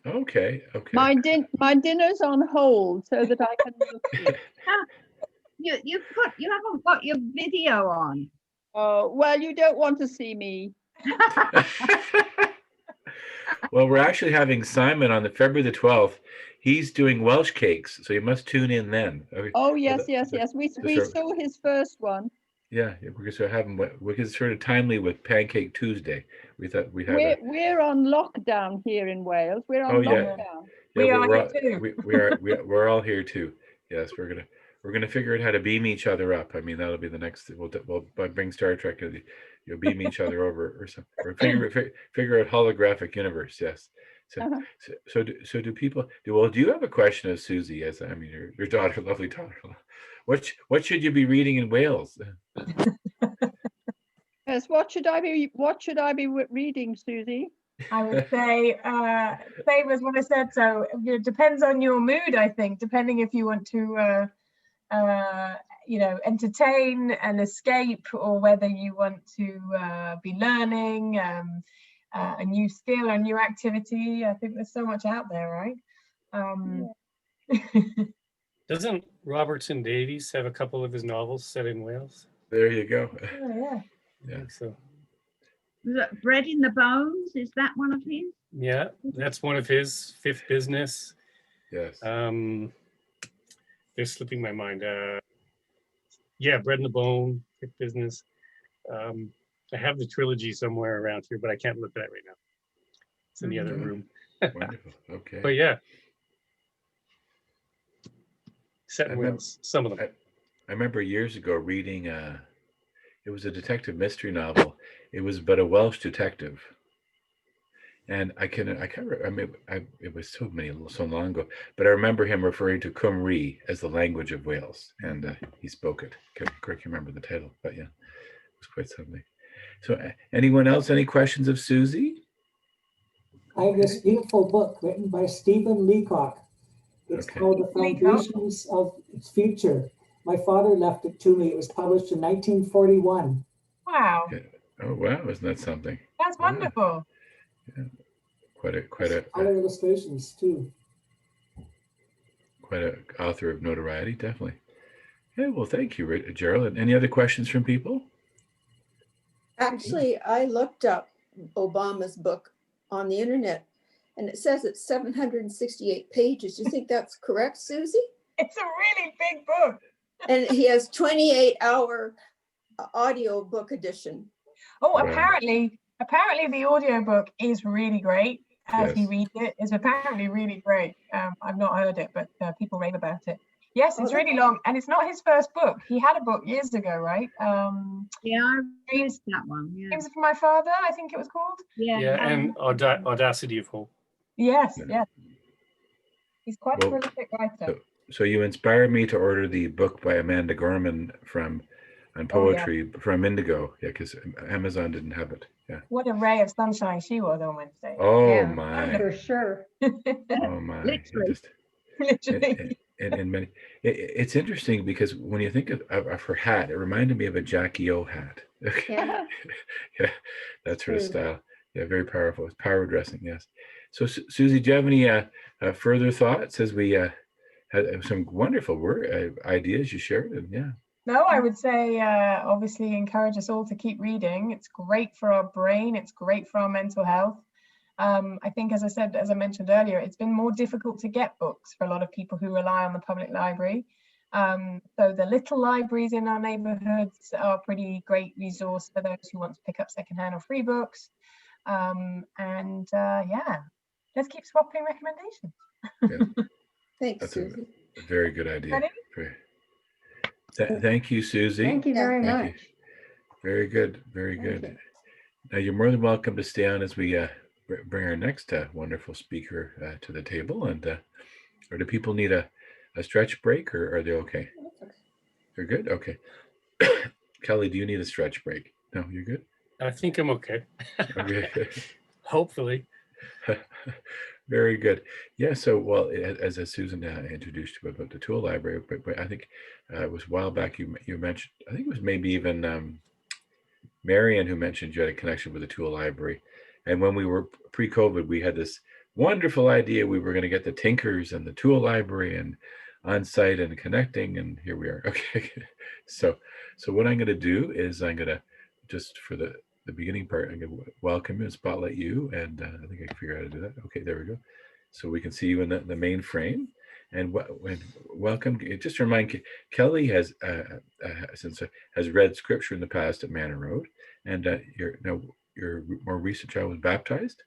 Okay. My dinner's on hold so that I can look at it. You haven't got your video on. Oh, well, you don't want to see me. Well, we're actually having Simon on the February the 12th. He's doing Welsh cakes, so you must tune in then. Okay. Oh, yes. We saw his first one. Yeah, we're going to have him. Because sort of timely with Pancake Tuesday. We thought we'd have. We're on lockdown here in Wales. We're on lockdown. Yeah, we're all here too. Yes, we're gonna figure out how to beam each other up. I mean, that'll be the next. We'll bring Star Trek. You'll beam each other over or something. Or figure out holographic universe. Yes. So do people? Do you have a question of Suzi? As I mean, your daughter, lovely daughter. What should you be reading in Wales? Yes. What should I be reading, Suzi? I would say same as what I said. So it depends on your mood, I think, depending if you want to you know, entertain and escape, or whether you want to be learning a new skill or a new activity. I think there's so much out there, right? Doesn't Robertson Davies have a couple of his novels set in Wales? There you go. Oh, I think so. Bread in the Bones, is that one of his? Yeah, that's one of his. Fifth Business. Yes. They're slipping my mind. Yeah, Bread in the Bone, Fifth Business. I have the trilogy somewhere around here, but I can't look at it right now. It's in the other room. Wonderful. Okay. But yeah. Set in Wales, some of them. I remember years ago reading it was a detective mystery novel. It was about a Welsh detective, and I mean, it was so long ago, but I remember him referring to Cymru as the language of Wales, and he spoke it. Can't remember the title, but yeah, it was quite something. So, anyone else? Any questions of Suzi? I have this beautiful book written by Stephen Leacock. It's called The Foundations of Its Future. My father left it to me. It was published in 1941. Wow. Yeah. Oh wow, isn't that something? That's wonderful. Yeah. Quite a other illustrations too. Quite an author of notoriety, definitely. Yeah, well, thank you, Gerald. Any other questions from people? Actually, I looked up Obama's book on the internet, and it says it's 768 pages. Do you think that's correct, Suzi? It's a really big book. And he has 28-hour audio book edition. Oh, apparently the audiobook is really great. As he reads it, is apparently really great. I've not heard it, but people rave about it. Yes, it's really long, and it's not his first book. He had a book years ago, right? Yeah, I read that one. Yeah. Dreams from My Father, I think it was called. Yeah, and Audacity of Hope. Yes, yes. He's quite a prolific writer. So you inspired me to order the book by Amanda Gorman on poetry from Indigo. Yeah, because Amazon didn't have it. Yeah. What a ray of sunshine she was on Wednesday. Oh my! For sure. Oh my! Literally. And many. It's interesting because when you think of her hat, it reminded me of a Jackie O hat. Yeah. Yeah, that sort of style. Yeah, very powerful. It's power dressing. Yes. So Suzi, do you have any further thoughts as we had some wonderful ideas you shared? And yeah. No, I would say obviously encourage us all to keep reading. It's great for our brain. It's great for our mental health. I think, as I mentioned earlier, it's been more difficult to get books for a lot of people who rely on the public library. So the little libraries in our neighborhoods are a pretty great resource for those who want to pick up secondhand or free books. Yeah, let's keep swapping recommendations. Yeah. Thanks, That's Susie. a very good idea. Ready? Thank you, Susie. Thank you very Thank much. you. Very good. Very Thank good. you. Now you're more than welcome to stay on as we bring our next wonderful speaker to the table. And or do people need a stretch break, or are they okay? They're good. Okay. Kelly, do you need a stretch break? No, you're good. I think I'm okay. Okay. Hopefully. Very good. Yeah. So, well, as Susan introduced you about the tool library, but I think it was a while back you mentioned. I think it was maybe even Marianne who mentioned you had a connection with the tool library. And when we were pre-COVID, we had this wonderful idea. We were going to get the Tinkers and the tool library and on site and connecting, and here we are. Okay. So what I'm going to do is I'm going to just for the beginning part, I'm going to welcome you and spotlight you. And I think I can figure out how to do that. Okay, there we go. So we can see you in the main frame. And welcome. Just to remind you, Kelly has read scripture in the past at Manor Road, and your more recent child was baptized.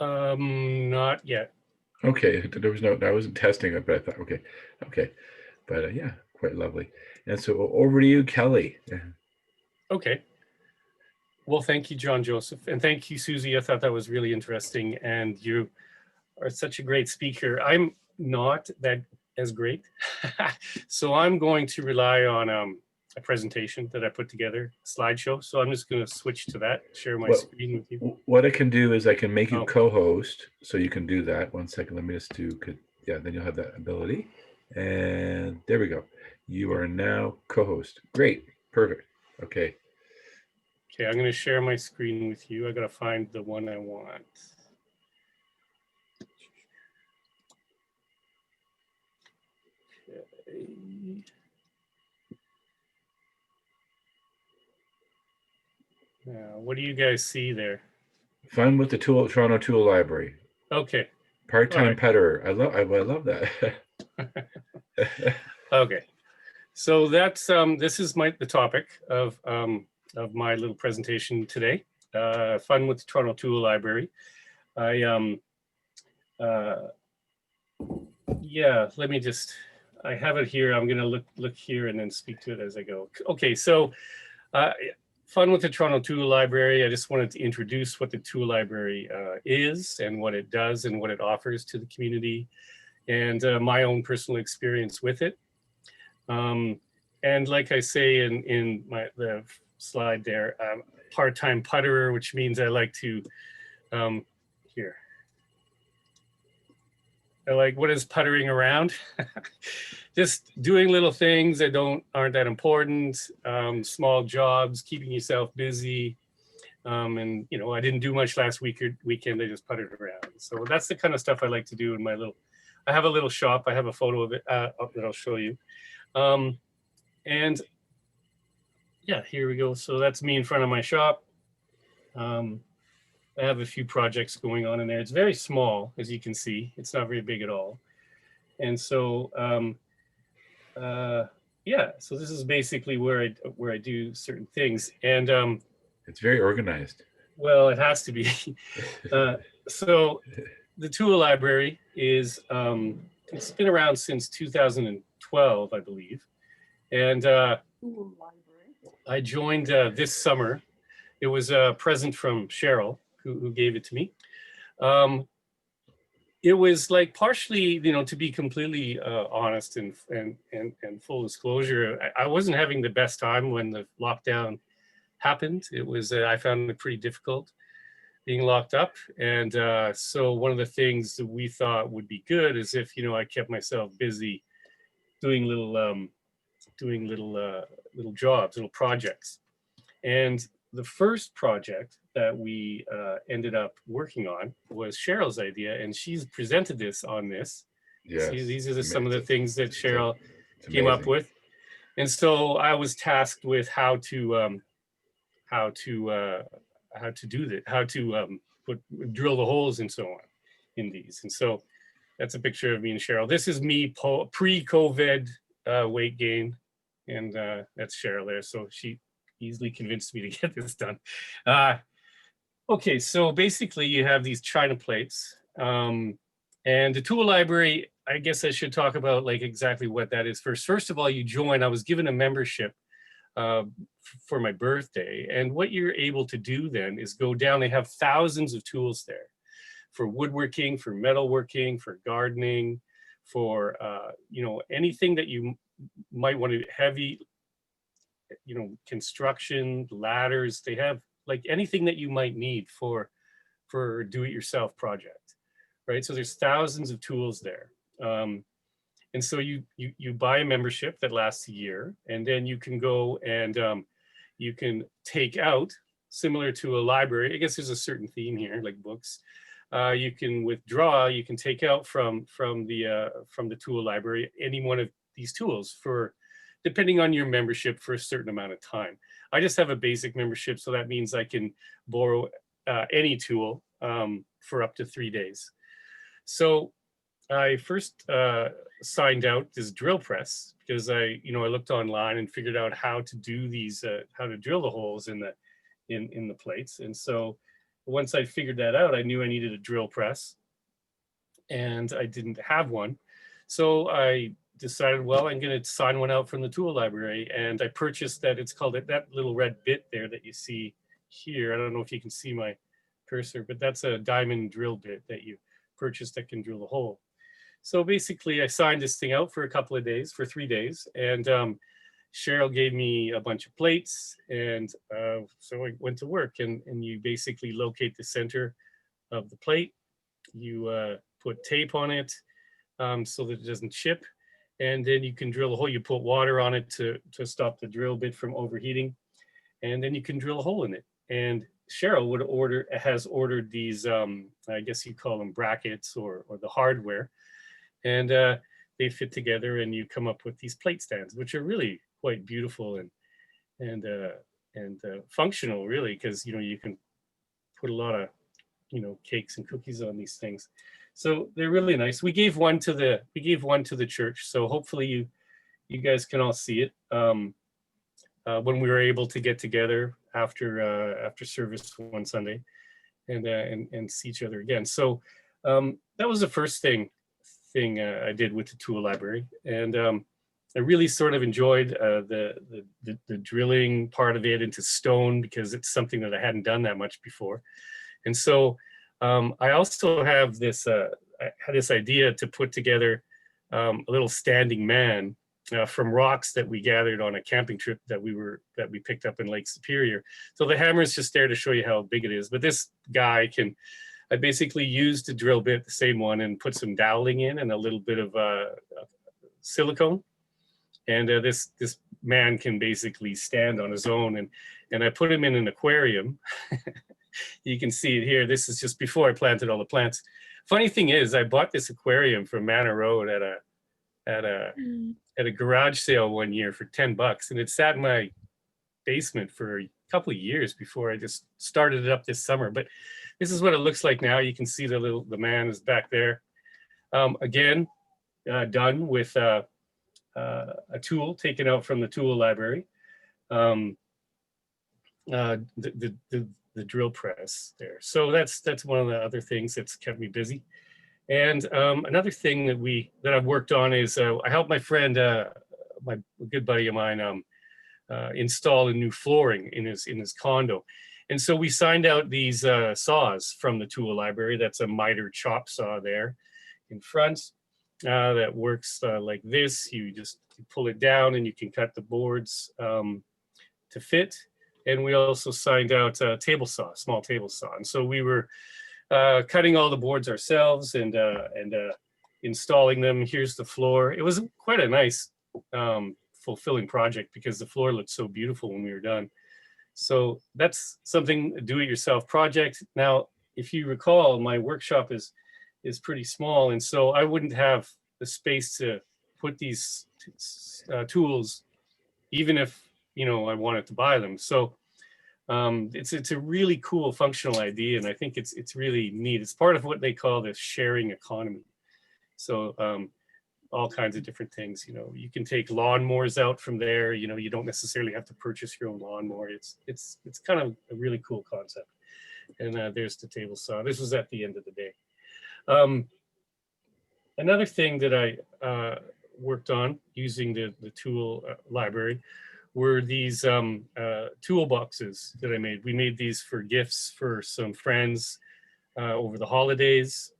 Not yet. Okay, there was no. I wasn't testing it, but I thought okay, but yeah, quite lovely. And so over to you, Kelly. Okay. Well, thank you, John Joseph, and thank you, Susie. I thought that was really interesting, and you are such a great speaker. I'm not that as great, so I'm going to rely on a presentation that I put together, a slideshow. So I'm just going to switch to that, share my screen with you. What I can do is I can make you co-host, so you can do that. 1 second, let me just do. Yeah, then you'll have that ability. And there we go. You are now co-host. Great, perfect. Okay. Okay, I'm going to share my screen with you. I got to find the one I want. Okay. Now, what do you guys see there? Fun with the Toronto Tool Library. Okay. Part-time petterer. I love that. Okay. So that's this is the topic of my little presentation today. Fun with the Toronto Tool Library. Yeah, let me just, I have it here. I'm gonna look here and then speak to it as I go. Okay, so Fun with the Toronto Tool Library. I just wanted to introduce what the Tool Library is and what it does and what it offers to the community, and my own personal experience with it. And like I say in the slide there, part-time putterer, which means I like to, I like, what is puttering around? Just doing little things that aren't that important, small jobs, keeping yourself busy. And you know, I didn't do much last weekend, I just puttered around. So that's the kind of stuff I like to do in my I have a little shop. I have a photo of it that I'll show you. And yeah, here we go. So that's me in front of my shop. I have a few projects going on in there. It's very small, as you can see. It's not very big at all. And so, yeah, so this is basically where I do certain things. And it's very organized. Well, it has to be. So the Tool Library is, it's been around since 2012, I believe. And I joined this summer. It was a present from Cheryl, who gave it to me. It was like partially, you know, to be completely honest and full disclosure, I wasn't having the best time when the lockdown happened. It was, I found it pretty difficult being locked up. And so one of the things that we thought would be good is if, you know, I kept myself busy doing little jobs, little projects. And the first project that we ended up working on was Cheryl's idea, and she's presented this on this. Yes, see, these are some of the things that Cheryl came up with. And so I was tasked with how to do that, how to drill the holes and so on in these. And so that's a picture of me and Cheryl. This is me pre-COVID weight gain, and that's Cheryl there. So she easily convinced me to get this done. Okay, so basically you have these china plates, and the tool library, I guess I should talk about like exactly what that is first. First of all, you join, I was given a membership for my birthday. And what you're able to do then is go down, they have thousands of tools there for woodworking, for metalworking, for gardening, for, you know, anything that you might want to heavy, you know, construction, ladders, they have like anything that you might need for do-it-yourself project, right? So there's thousands of tools there. And so you buy a membership that lasts a year, and then you can go and you can take out, similar to a library, I guess there's a certain theme here, like books. You can withdraw, you can take out from the tool library any one of these tools for, depending on your membership, for a certain amount of time. I just have a basic membership, so that means I can borrow any tool for up to 3 days. So I first signed out this drill press because I looked online and figured out how to do these, how to drill the holes in the plates. And so once I figured that out, I knew I needed a drill press, and I didn't have one. So I decided, well, I'm going to sign one out from the tool library, and I purchased that. It's called that little red bit there that you see here. I don't know if you can see my cursor, but that's a diamond drill bit that you purchase that can drill the hole. So basically I signed this thing out for a couple of days, for 3 days. And Cheryl gave me a bunch of plates. And so I went to work, and you basically locate the center of the plate. You put tape on it so that it doesn't chip. And then you can drill a hole. You put water on it to stop the drill bit from overheating. And then you can drill a hole in it. And Cheryl has ordered these, I guess you call them brackets or the hardware. And they fit together, and you come up with these plate stands, which are really quite beautiful and functional, really, because you can put a lot of cakes and cookies on these things. So they're really nice. We gave one to the church, so hopefully you guys can all see it when we were able to get together after service one Sunday and see each other again. So that was the first thing I did with the tool library, and I really sort of enjoyed the drilling part of it into stone, because it's something that I hadn't done that much before. And so I also have this I had this idea to put together a little standing man from rocks that we gathered on a camping trip that we picked up in Lake Superior. So the hammer is just there to show you how big it is, but this guy I basically used a drill bit, the same one, and put some doweling in and a little bit of silicone. And this man can basically stand on his own. And I put him in an aquarium. You can see it here. This is just before I planted all the plants. Funny thing is, I bought this aquarium from Manor Road at a garage sale one year for $10, and it sat in my basement for a couple of years before I just started it up this summer. But this is what it looks like now. You can see the man is back there. Again, done with a tool taken out from the tool library. The drill press there. So that's one of the other things that's kept me busy. And another thing that I've worked on is I helped my friend, a good buddy of mine, install a new flooring in his condo. And so we signed out these saws from the tool library. That's a miter chop saw there in front that works like this. You just pull it down and you can cut the boards to fit. And we also signed out a table saw, small table saw. And so we were cutting all the boards ourselves and installing them. Here's the floor. It was quite a nice, fulfilling project because the floor looked so beautiful when we were done. So that's something, a do-it-yourself project. Now, if you recall, my workshop is pretty small, and so I wouldn't have the space to put these tools even if, you know, I wanted to buy them. So it's a really cool functional idea, and I think it's really neat. It's part of what they call the sharing economy. So all kinds of different things, you know, you can take lawnmowers out from there. You know, you don't necessarily have to purchase your own lawnmower. It's kind of a really cool concept. And there's the table saw. This was at the end of the day. Another thing that I worked on using the tool library were these toolboxes that I made. We made these for gifts for some friends over the holidays.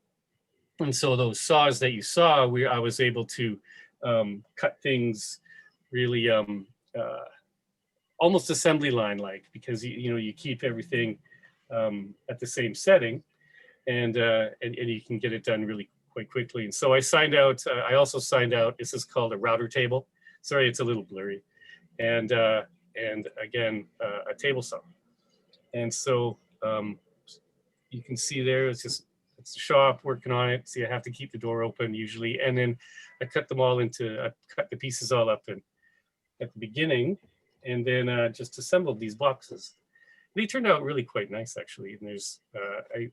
And so those saws that you saw, I was able to cut things really almost assembly line like, because you know, you keep everything at the same setting, and you can get it done really quite quickly. And so I signed out. I also signed out. This is called a router table. Sorry, it's a little blurry. And again, a table saw. And so you can see there, it's the shop working on it. See, I have to keep the door open usually. And then I cut them all into, I cut the pieces all up at the beginning, and then just assembled these boxes. They turned out really quite nice, actually. And there's,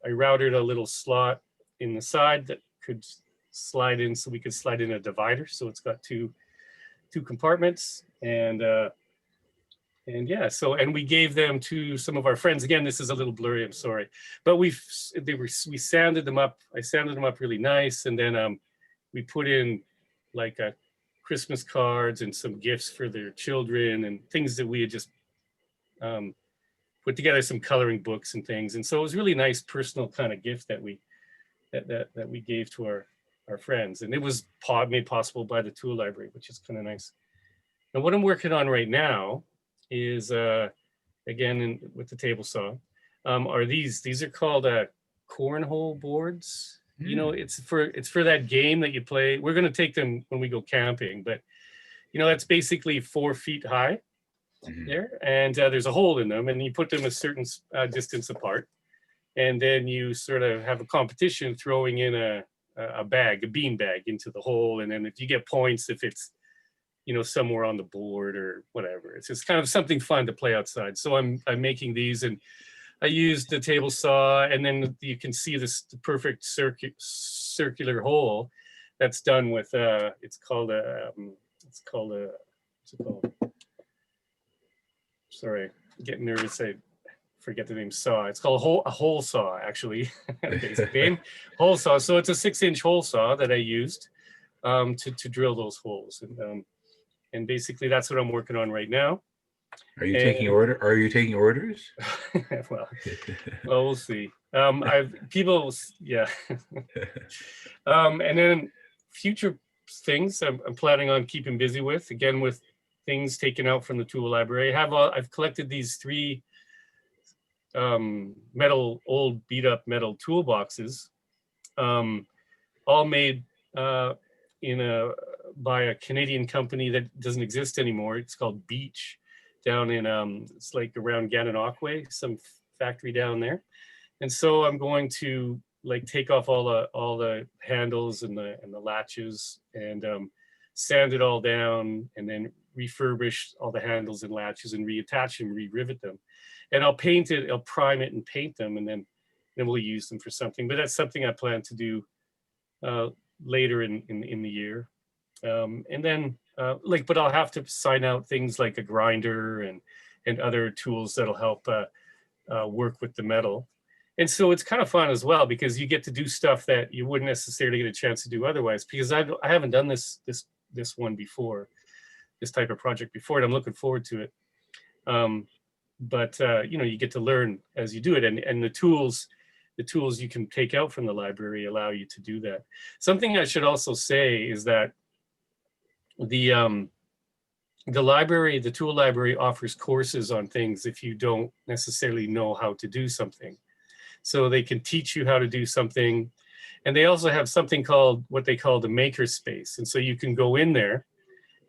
I routed a little slot in the side that could slide in, so we could slide in a divider. So it's got two compartments, and yeah, so, and we gave them to some of our friends. Again, this is a little blurry, I'm sorry, but we sanded them up. I sanded them up really nice, and then we put in like Christmas cards and some gifts for their children and things that we had just put together, some coloring books and things. And so it was really nice personal kind of gift that we gave to our friends, and it was made possible by the tool library, which is kind of nice. And what I'm working on right now is again with the table saw are these are called cornhole boards. You know, it's for that game that you play. We're going to take them when we go camping, but you know, that's basically 4 feet high there, and there's a hole in them, and you put them a certain distance apart, and then you sort of have a competition throwing in a bean bag into the hole, and then if you get points, if it's, you know, somewhere on the board or whatever. It's just kind of something fun to play outside. So I'm making these, and I used the table saw, and then you can see the perfect circular hole that's done with it's called what's it called? Sorry, I'm getting nervous. I forget the name saw. It's called a hole saw, actually. Basic name, hole saw. So it's a 6-inch hole saw that I used to drill those holes, and basically that's what I'm working on right now. Are you taking orders? well, we'll see. Yeah. And then future things I'm planning on keeping busy with, again, with things taken out from the tool library. I've collected these 3 old beat up metal toolboxes, all made by a Canadian company that doesn't exist anymore. It's called Beach, down in it's like around Gananoque, some factory down there. And so I'm going to like take off all the handles and the latches, and sand it all down, and then refurbish all the handles and latches and reattach them, re-rivet them. And I'll paint it, I'll prime it and paint them, and then we'll use them for something. But that's something I plan to do later in the year. And then but I'll have to sign out things like a grinder and other tools that'll help work with the metal. And so it's kind of fun as well, because you get to do stuff that you wouldn't necessarily get a chance to do otherwise, because I haven't done this one before, this type of project before, and I'm looking forward to it. But you know, you get to learn as you do it, and the tools you can take out from the library allow you to do that. Something I should also say is that the library, the tool library, offers courses on things if you don't necessarily know how to do something. So they can teach you how to do something. And they also have something called what they call the maker space. And so you can go in there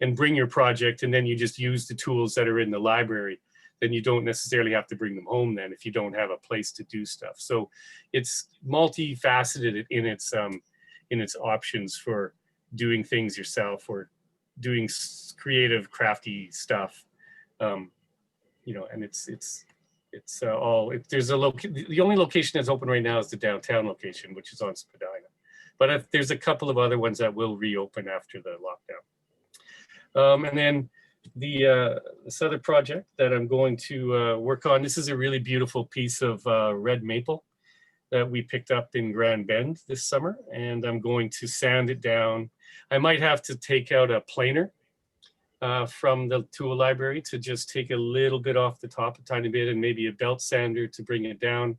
and bring your project, and then you just use the tools that are in the library. Then you don't necessarily have to bring them home then if you don't have a place to do stuff. So it's multifaceted in its options for doing things yourself, or doing creative, crafty stuff. You know, and it's all, there's the only location that's open right now is the downtown location, which is on Spadina. But there's a couple of other ones that will reopen after the lockdown. And then this other project that I'm going to work on, this is a really beautiful piece of red maple that we picked up in Grand Bend this summer, and I'm going to sand it down. I might have to take out a planer from the tool library to just take a little bit off the top, a tiny bit, and maybe a belt sander to bring it down,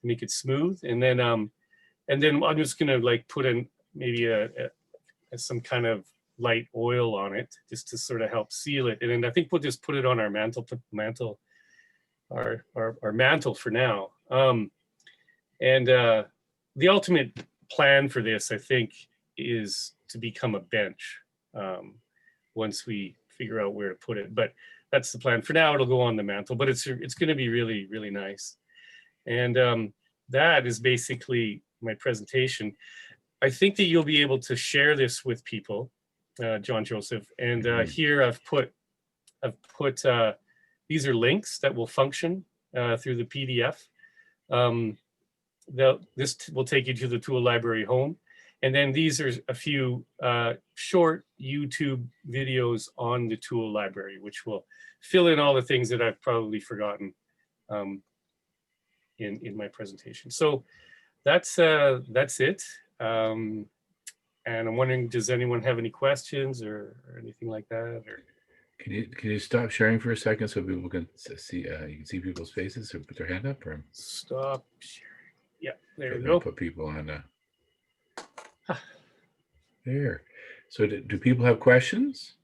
make it smooth. And then I'm just gonna like put in maybe some kind of light oil on it just to sort of help seal it. And then I think we'll just put it on our mantle for now. And the ultimate plan for this, I think, is to become a bench once we figure out where to put it. But that's the plan. For now, it'll go on the mantle, but it's going to be really, really nice. And that is basically my presentation. I think that you'll be able to share this with people, John Joseph. And here I've put these are links that will function through the PDF. This will take you to the tool library home. And then these are a few short YouTube videos on the tool library, which will fill in all the things that I've probably forgotten in my presentation. So that's it. And I'm wondering, does anyone have any questions or anything like that? Or Can you stop sharing for a second so people can see you can see people's faces or put their hand up? Or stop sharing. Yeah, there we go. go. Put people on there. So do people have questions?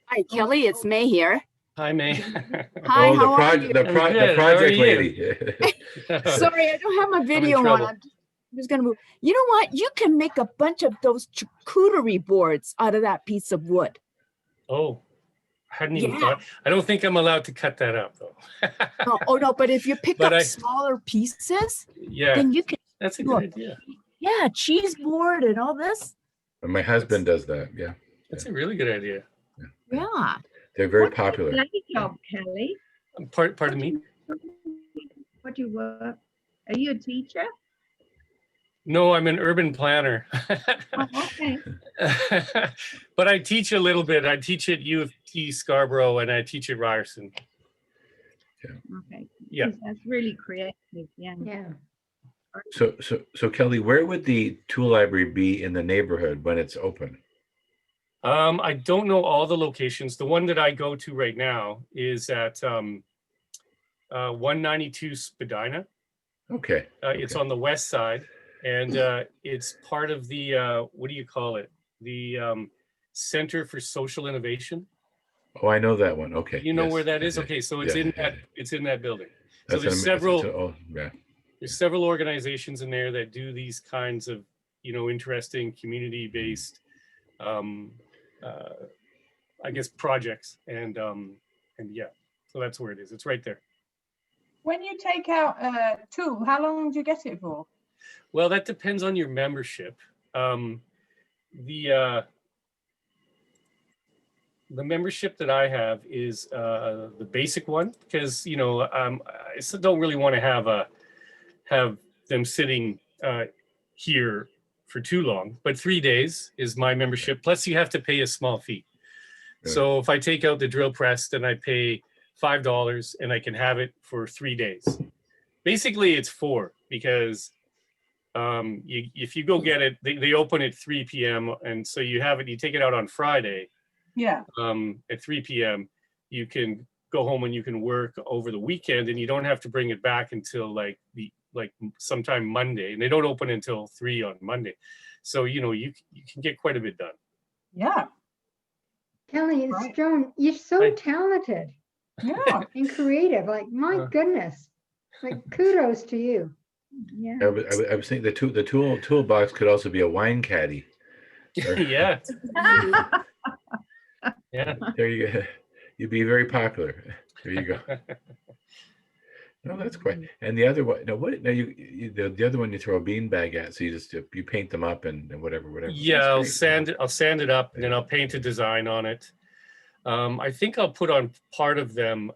Hi, Kelly. It's May here. Hi, May. Hi, oh, how are you? The project lady. Sorry, I don't have my video on. I'm just going to move. You know what? You can make a bunch of those charcuterie boards out of that piece of wood. Oh, I hadn't even thought. I don't think I'm allowed to cut that up, though. No, oh, no, but if you pick up smaller pieces, then you can. That's a good idea. Yeah, cheese board and all this. My husband does that. Yeah. That's a really good idea. Yeah. They're very popular. Job, Kelly. Pardon me? What do you work? Are you a teacher? No, I'm an urban planner. Oh, okay. But I teach a little bit. I teach at U of T Scarborough and I teach at Ryerson. Yeah. Okay. Yeah. That's really creative. Yeah. Yeah. So Kelly, where would the tool library be in the neighborhood when it's open? I don't know all the locations. The one that I go to right now is at 192 Spadina. Okay. It's on the west side, and it's part of the what do you call it? The Center for Social Innovation. Oh, I know that one. Okay. You know where that is? Okay, so it's it's in that building. So there's there's several organizations in there that do these kinds of, interesting community-based, I guess, projects, and yeah, so that's where it is. It's right there. When you take out a tool, how long do you get it for? Well, that depends on your membership. The membership that I have is the basic one, because I still don't really want to have them sitting here for too long, but 3 days is my membership. Plus you have to pay a small fee. Right. So if I take out the drill press, then I pay $5 and I can have it for 3 days. Basically it's 4 because if you go get it, they open at 3 p.m. And so you take it out on Friday. Yeah. At 3 p.m. you can go home and you can work over the weekend and you don't have to bring it back until like sometime Monday, and they don't open until 3 on Monday. So, you can get quite a bit done. Yeah. Kelly, it's Joan, you're so talented. Yeah. And creative. Like, my goodness. Like, kudos to you. Yeah. I was thinking the toolbox could also be a wine caddy. Yeah. Yeah. There you go. You'd be very popular. There you go. No, that's quite. And the other one, no, what? No, the other one you throw a bean bag at, so you paint them up and whatever. Yeah, I'll sand it up, and then I'll paint a design on it. I think I'll put on part of them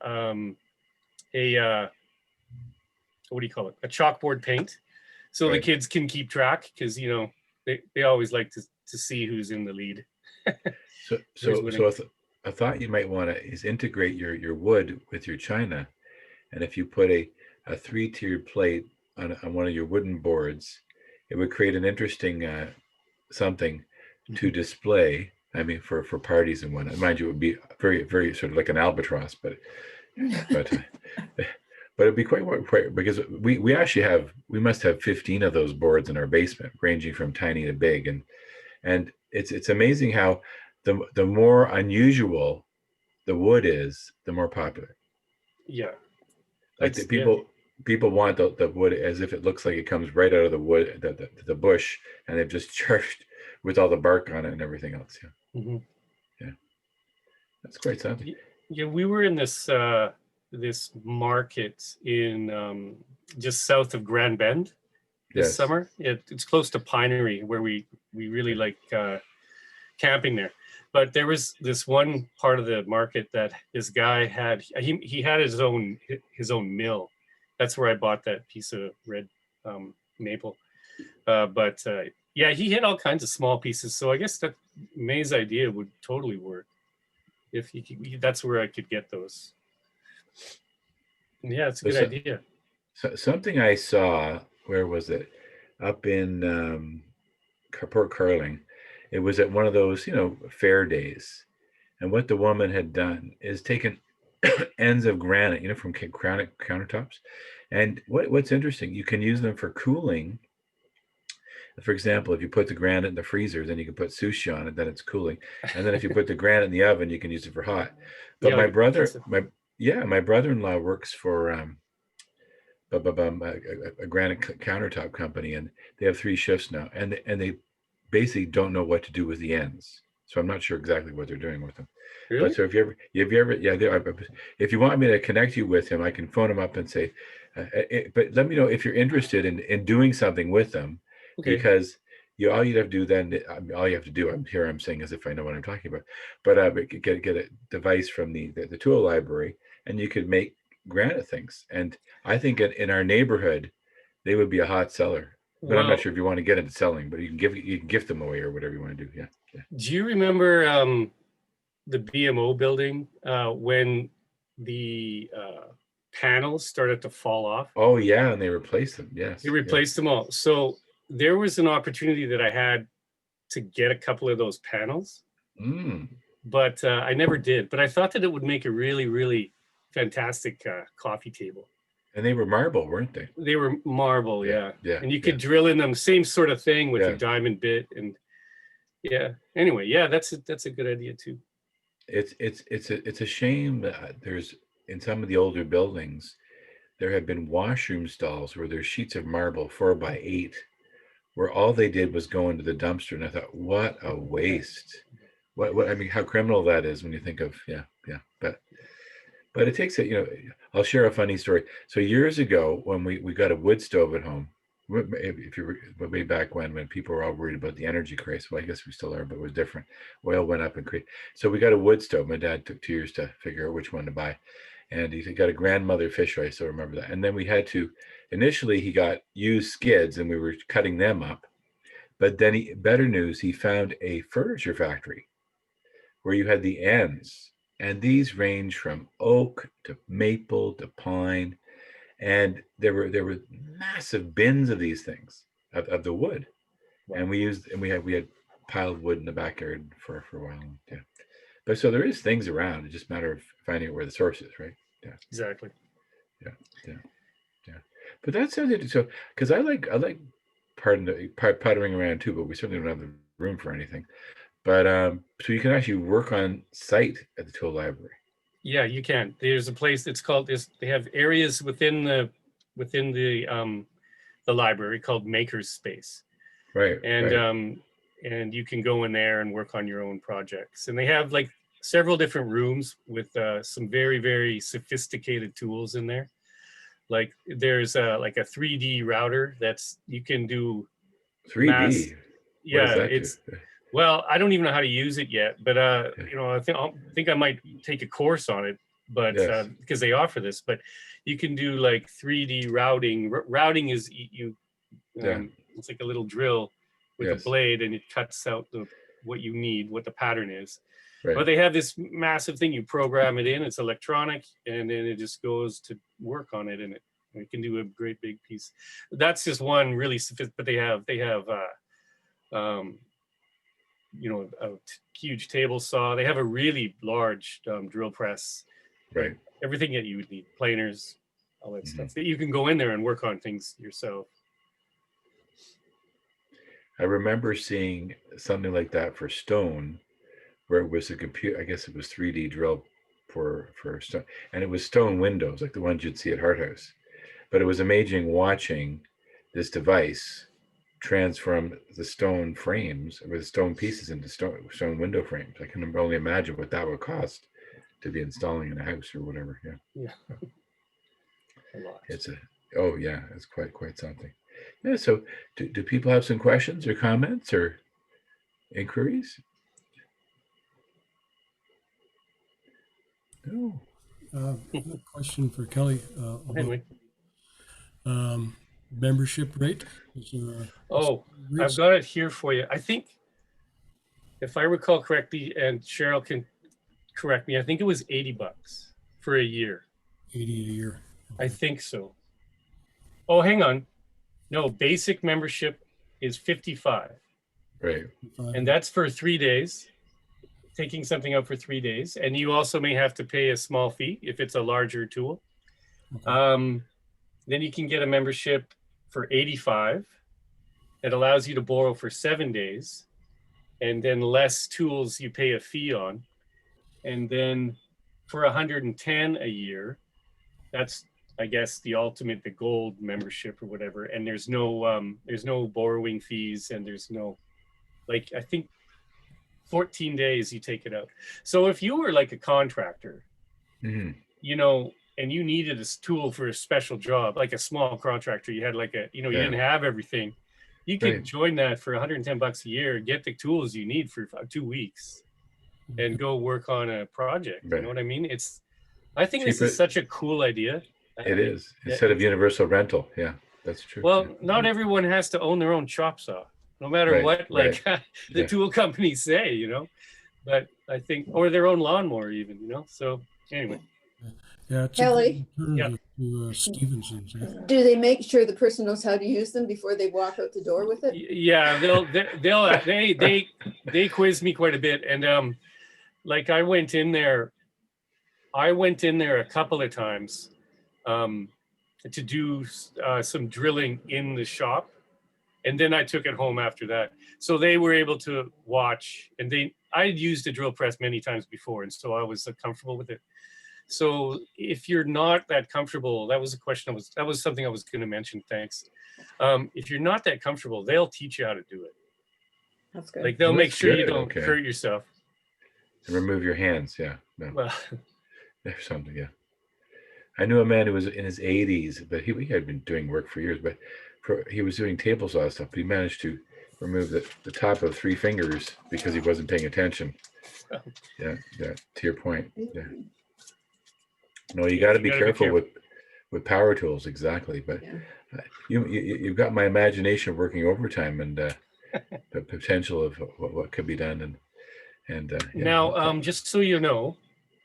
what do you call it? A chalkboard paint, so the kids can keep track, because they always like to see who's in the lead. So I thought you might want to is integrate your wood with your china, and if you put a 3-tiered plate on one of your wooden boards, it would create an interesting something to display. I mean, for parties and whatnot. Mind you, it would be very, very sort of like an albatross, but it'd be quite because we actually must have 15 of those boards in our basement, ranging from tiny to big, and it's amazing how the more unusual the wood is, the more popular. Yeah. Like people want the wood as if it looks like it comes right out of the wood, the bush, and they've just charged with all the bark on it and everything else. Yeah. Mm-hmm. Yeah. That's quite something. Yeah, we were in this market in just south of Grand Bend this summer. It's close to Pinery, where we really like camping there. But there was this one part of the market that this guy had. He had his own mill. That's where I bought that piece of red maple. Yeah, he had all kinds of small pieces. So I guess that May's idea would totally work. If he could, that's where I could get those. Yeah, it's a good idea. So something I saw, where was it? Up in Port Carling. It was at one of those, fair days. And what the woman had done is taken ends of granite, from granite countertops. And what's interesting, you can use them for cooling. For example, if you put the granite in the freezer, then you can put sushi on it, then it's cooling. And then if you put the granite in the oven, you can use it for hot. But yeah, my brother-in-law works for a granite countertop company, and they have 3 shifts now, and they basically don't know what to do with the ends. So I'm not sure exactly what they're doing with them. Really? But so if you ever, if you want me to connect you with him, I can phone him up and say, but let me know if you're interested in doing something with them. Okay. Because all you have to do then, all you have to do, I'm saying as if I know what I'm talking about, but get a device from the tool library, and you could make granite things. And I think in our neighborhood, they would be a hot seller. But I'm not sure if you want to get into selling, but you can gift them away or whatever you want to do. Yeah. Do you remember the BMO building when the panels started to fall off? Oh yeah, and they replaced them. Yes, they replaced them all. So there was an opportunity that I had to get a couple of those panels, but I never did. But I thought that it would make a really, really fantastic coffee table. And they were marble, weren't they? They were marble, yeah. And you could drill in them, same sort of thing with a diamond bit, and Anyway, that's a good idea too. It's a shame that there's in some of the older buildings there have been washroom stalls where there's sheets of marble 4x8, where all they did was go into the dumpster, and I thought, what a waste! What I mean, how criminal that is when you think of But it takes I'll share a funny story. So years ago, when we got a wood stove at home, if you were way back when people were all worried about the energy crisis, well, I guess we still are, but it was different. Oil went up and so we got a wood stove. My dad took 2 years to figure out which one to buy, and he got a grandmother Fisher. I still remember that. And then we had to. Initially, he got used skids, and we were cutting them up. But then better news, he found a furniture factory where you had the ends. And these range from oak to maple to pine, and there were massive bins of these things of the wood, and we had piled wood in the backyard for a while. Yeah, but so there is things around. It's just a matter of finding out where the source is, right? Yeah, exactly. Yeah. But that sounds interesting. So because I like puttering around too, but we certainly don't have the room for anything. But so you can actually work on site at the tool library. Yeah, you can. There's a place that's called they have areas within the library called Maker's Space. Right. And you can go in there and work on your own projects. And they have like several different rooms with some very, very sophisticated tools in there. Like there's like a 3D router you can do 3D. Yeah, it's well, I don't even know how to use it yet, but you know, I think I might take a course on it, but because they offer this, but you can do like 3D routing. Routing is it's like a little drill with a blade, and it cuts out what you need, what the pattern is. Right. But they have this massive thing, you program it in, it's electronic, and then it just goes to work on it, and it can do a great big piece. That's just one really sophisticated, but they have you know, a huge table saw. They have a really large drill press. Right. Everything that you would need, planers, all that stuff. That you can go in there and work on things yourself. I remember seeing something like that for stone, where it was a computer, I guess it was 3D drill for stone, and it was stone windows, like the ones you'd see at Hart House. But it was amazing watching this device transform the stone frames or the stone pieces into stone window frames. I can only imagine what that would cost to be installing in a house or whatever. Yeah. A lot. It's quite something. Yeah. So do people have some questions or comments or inquiries? No. A question for Kelly. Membership rate. I've got it here for you. I think, if I recall correctly, and Cheryl can correct me, I think it was $80 for a year. 80 a year. Okay. I think so. Oh, hang on. No, basic membership is 55. Right. And that's for 3 days, taking something out for 3 days. And you also may have to pay a small fee if it's a larger tool. Okay. Then you can get a membership for 85. It allows you to borrow for 7 days. And then less tools you pay a fee on. And then for 110 a year, that's, I guess, the gold membership or whatever. And there's no borrowing fees, and there's no, like, I think 14 days you take it out. So if you were like a contractor, you know, and you needed a tool for a special job, like a small contractor, you had like you didn't have everything, you could join that for 110 bucks a year, get the tools you need for 2 weeks and go work on a project. You know what I mean? I think this is such a cool idea. It is, instead of universal rental. Yeah, that's true. Well, not everyone has to own their own chop saw, no matter what, like the tool companies say, you know, but I think, or their own lawnmower even, you know, so anyway. Yeah, Kelly, to Stevenson's. Yeah. Do they make sure the person knows how to use them before they walk out the door with it? Yeah, they quiz me quite a bit, and like I went in there a couple of times to do some drilling in the shop, and then I took it home after that. So they were able to watch, and I'd used a drill press many times before, and so I was comfortable with it. So if you're not that comfortable, that was a question that was something I was going to mention. Thanks. If you're not that comfortable, they'll teach you how to do it. That's good. Like they'll make sure you don't hurt yourself. And remove your hands. Yeah. No. Well, there's something. Yeah. I knew a man who was in his 80s, but he had been doing work for years, but he was doing table saw stuff. But he managed to remove the top of 3 fingers because he wasn't paying attention. Yeah. To your point. Yeah. No, you got to be careful with power tools, exactly. But you've got my imagination working overtime, and the potential of what could be done. And now, just so you know,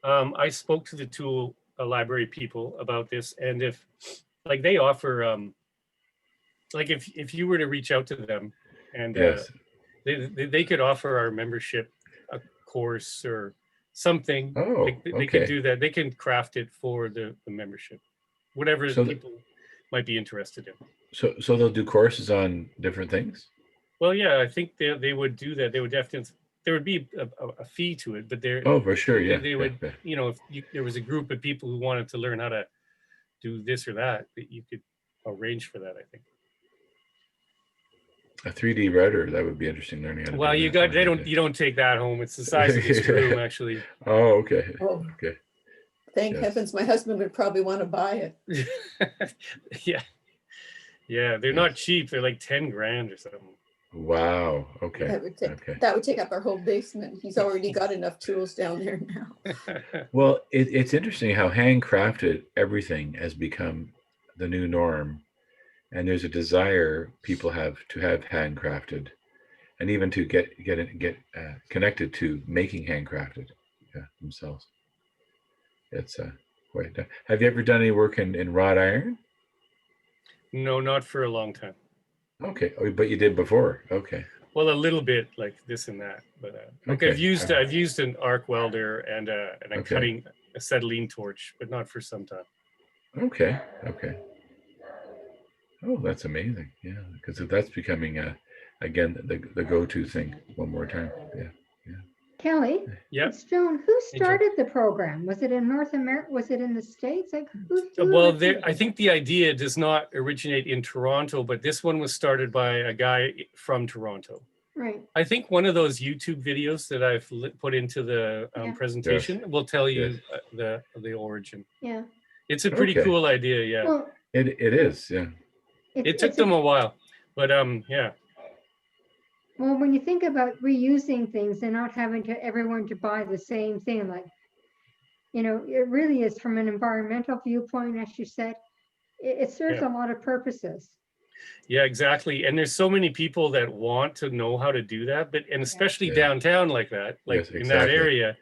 I spoke to the tool library people about this, and if like they offer, like if you were to reach out to them, and they could offer our membership a course or something. They can do that. They can craft it for the membership, whatever people might be interested in. So they'll do courses on different things? Well, yeah, I think they would do that. They would definitely, there would be a fee to it, but for sure, they would, you know, if there was a group of people who wanted to learn how to do this or that you could arrange for that, I think. A 3D router, that would be interesting learning how to well, you don't take that home. It's the size of this room, actually. Oh, okay. Okay. Thank Yes. heavens, my husband would probably want to buy it. Yeah. Yeah, they're not cheap. They're like 10 grand or something. Wow. Okay. That would take up our whole basement. He's already got enough tools down there now. Well, it's interesting how handcrafted everything has become the new norm, and there's a desire people have to have handcrafted, and even to get connected to making handcrafted themselves. It's quite. Have you ever done any work in wrought iron? No, not for a long time. Okay, but you did before. Okay. Well, a little bit like this and that, but like Okay. I've used an arc welder and a Okay. cutting acetylene torch, but not for some time. Okay. Okay. Oh, that's amazing. Yeah, because that's becoming again the go-to thing one more time. Yeah. Kelly, Yeah. it's Joan. Who started the program? Was it in North America? Was it in the States? Like who Well, originated I think the idea does not originate in Toronto, but this one was started by a guy from Toronto. Right. I think one of those YouTube videos that I've put into the presentation will tell you the origin. Yeah. It's a pretty cool idea. Yeah. Well, it is. Yeah. It took them a while, but yeah. Well, when you think about reusing things and not having everyone to buy the same thing, like, you know, it really is from an environmental viewpoint, as you said, it serves a lot of purposes. Yeah, exactly. And there's so many people that want to know how to do that, and especially downtown like that, like in that area,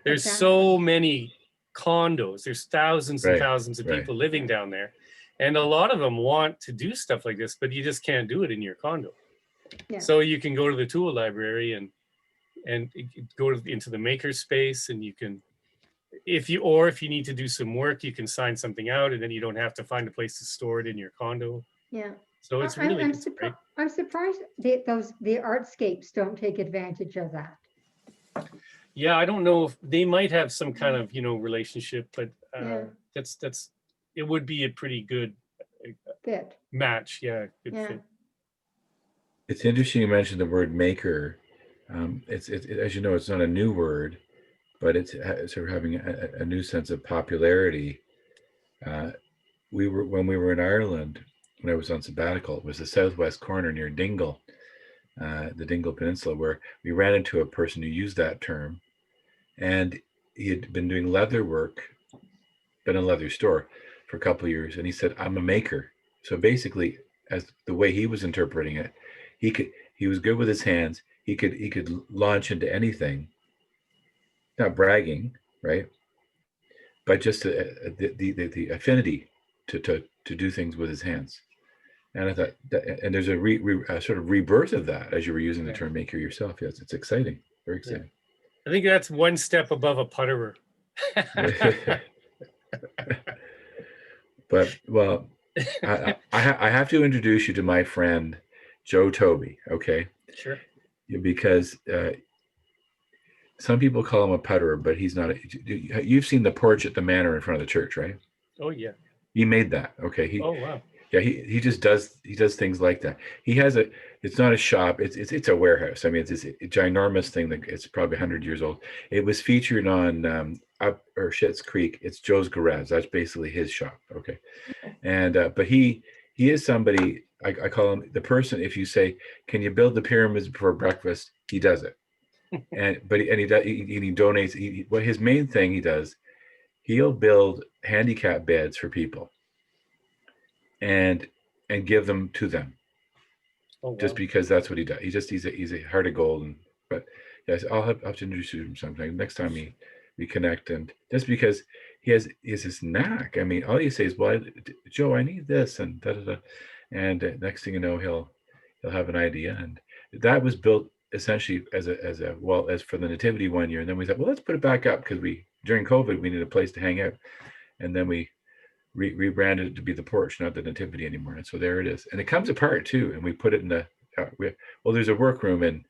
there's so many condos. There's thousands and thousands of people living down there. And a lot of them want to do stuff like this, but you just can't do it in your condo. Yeah. So you can go to the tool library and go into the maker space, and you can, if you need to do some work, you can sign something out, and then you don't have to find a place to store it in your condo. Yeah. So it's really great. I'm surprised the artscapes don't take advantage of that. Yeah, I don't know if they might have some kind of relationship, but that's it would be a pretty good fit match. Yeah, good fit. It's interesting you mentioned the word maker. It's as you know, it's not a new word, but it's sort of having a new sense of popularity. When we were in Ireland, when I was on sabbatical, it was the southwest corner near Dingle, the Dingle Peninsula, where we ran into a person who used that term, and he had been doing leather work, been in a leather store for a couple of years, and he said, "I'm a maker." So basically, as the way he was interpreting it, he was good with his hands. He could launch into anything. Not bragging, right? But just the affinity to do things with his hands. And I thought, and there's a sort of rebirth of that as you were using the term maker yourself. Yes, it's exciting, very exciting. I think that's one step above a putterer. But well, I have to introduce you to my friend Joe Toby. Okay. Sure. Because some people call him a putterer, but he's not. You've seen the porch at the manor in front of the church, right? Oh yeah. He made that. Okay. Oh wow. Yeah, he just does things like that. He has it's not a shop, it's a warehouse. I mean, it's a ginormous thing that it's probably 100 years old. It was featured on Schitt's Creek. It's Joe's Garage. That's basically his shop. Okay. And but he is somebody, I call him the person, if you say, "Can you build the pyramids before breakfast?" He does it. He donates. Well, his main thing he does, he'll build handicap beds for people and give them to them. Oh, wow. Just because that's what he does. He's a heart of gold. But yes, I'll have to introduce you to him sometime next time we connect. And just because he has this knack. I mean, all you say is, "Well, Joe, I need this," and da da da. And next thing you know, he'll have an idea. And that was built essentially as for the nativity one year. And then we thought, well, let's put it back up because during COVID we needed a place to hang out. And then we rebranded it to be the porch, not the nativity anymore. And so there it is. And it comes apart too. And we put it in there's a workroom in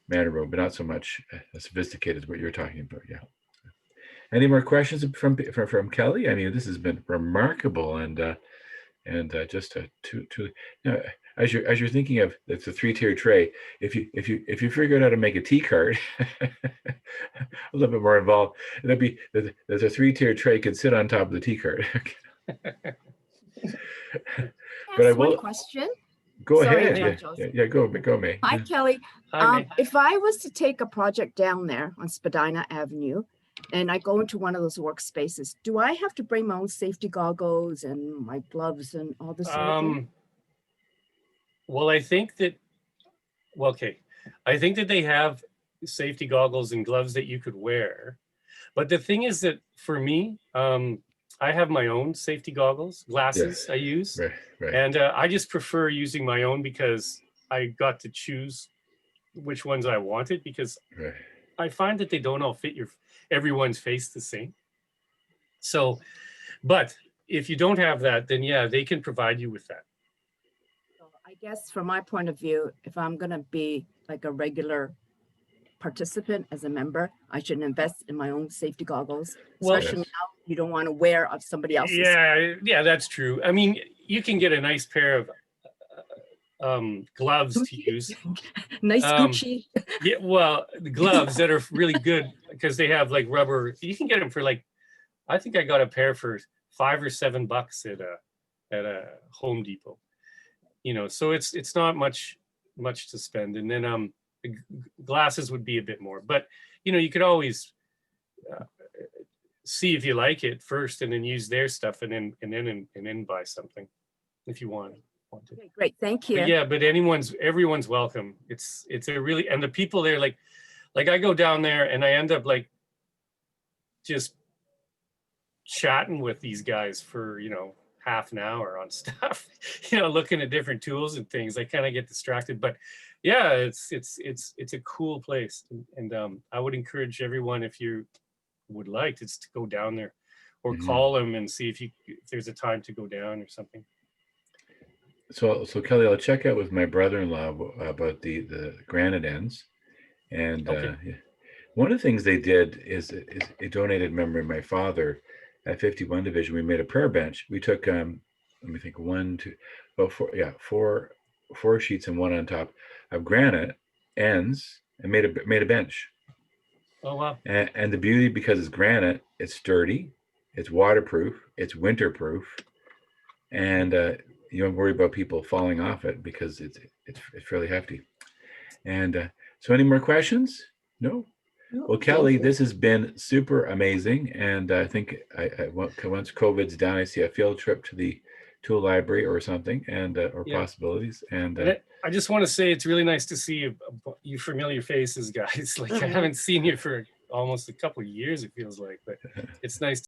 Manor Road, but not so much sophisticated as what you're talking about. Yeah. Any more questions from Kelly? I mean, this has been remarkable, and And just to as you're thinking of, it's a 3-tier tray. If you figure out how to make a tea cart, a little bit more involved, there's a 3-tier tray could sit on top of the tea cart. But I will. One question. Go Sorry, ahead. Yeah, go, May. Hi, Kelly. Hi, May. If I was to take a project down there on Spadina Avenue and I go into one of those workspaces, do I have to bring my own safety goggles and my gloves and all this sort of thing? Well, I think that they have safety goggles and gloves that you could wear. But the thing is that for me, I have my own safety goggles, glasses I use. Right. And I just prefer using my own because I got to choose which ones I wanted, because I find that they don't all fit everyone's face the same. So, but if you don't have that, then yeah, they can provide you with that. So I guess from my point of view, if I'm going to be like a regular participant as a member, I should invest in my own safety goggles, especially now you don't want to wear of somebody else's. Yeah, that's true. I mean, you can get a nice pair of gloves to use. Nice Gucci. Yeah, well, the gloves that are really good because they have like rubber. You can get them for like, I think I got a pair for $5 or $7 at a Home Depot. You know, so it's not much to spend. And then glasses would be a bit more, but you know, you could always see if you like it first and then use their stuff and then buy something if you want it. Okay, great, thank you. But yeah, but everyone's welcome. It's a really, and the people there, like I go down there and I end up like just chatting with these guys for, you know, half an hour on stuff, you know, looking at different tools and things. I kind of get distracted, but yeah, it's a cool place. And I would encourage everyone, if you would like, to go down there or call them and see if there's a time to go down or something. So Kelly, I'll check out with my brother-in-law about the granite ends. And one of the things they did is a donated member of my father at 51 Division. We made a prayer bench. We took, let me think, four sheets and one on top of granite ends and made a bench. Oh, wow. And the beauty, because it's granite, it's sturdy, it's waterproof, it's winterproof, and you don't worry about people falling off it because it's fairly hefty. And so any more questions? No? Well, Kelly, this has been super amazing. And I think once COVID's down, I see a field trip to the tool library or something, and or possibilities. And I just want to say it's really nice to see you familiar faces, guys. Like I haven't seen you for almost a couple of years, it feels like, but it's nice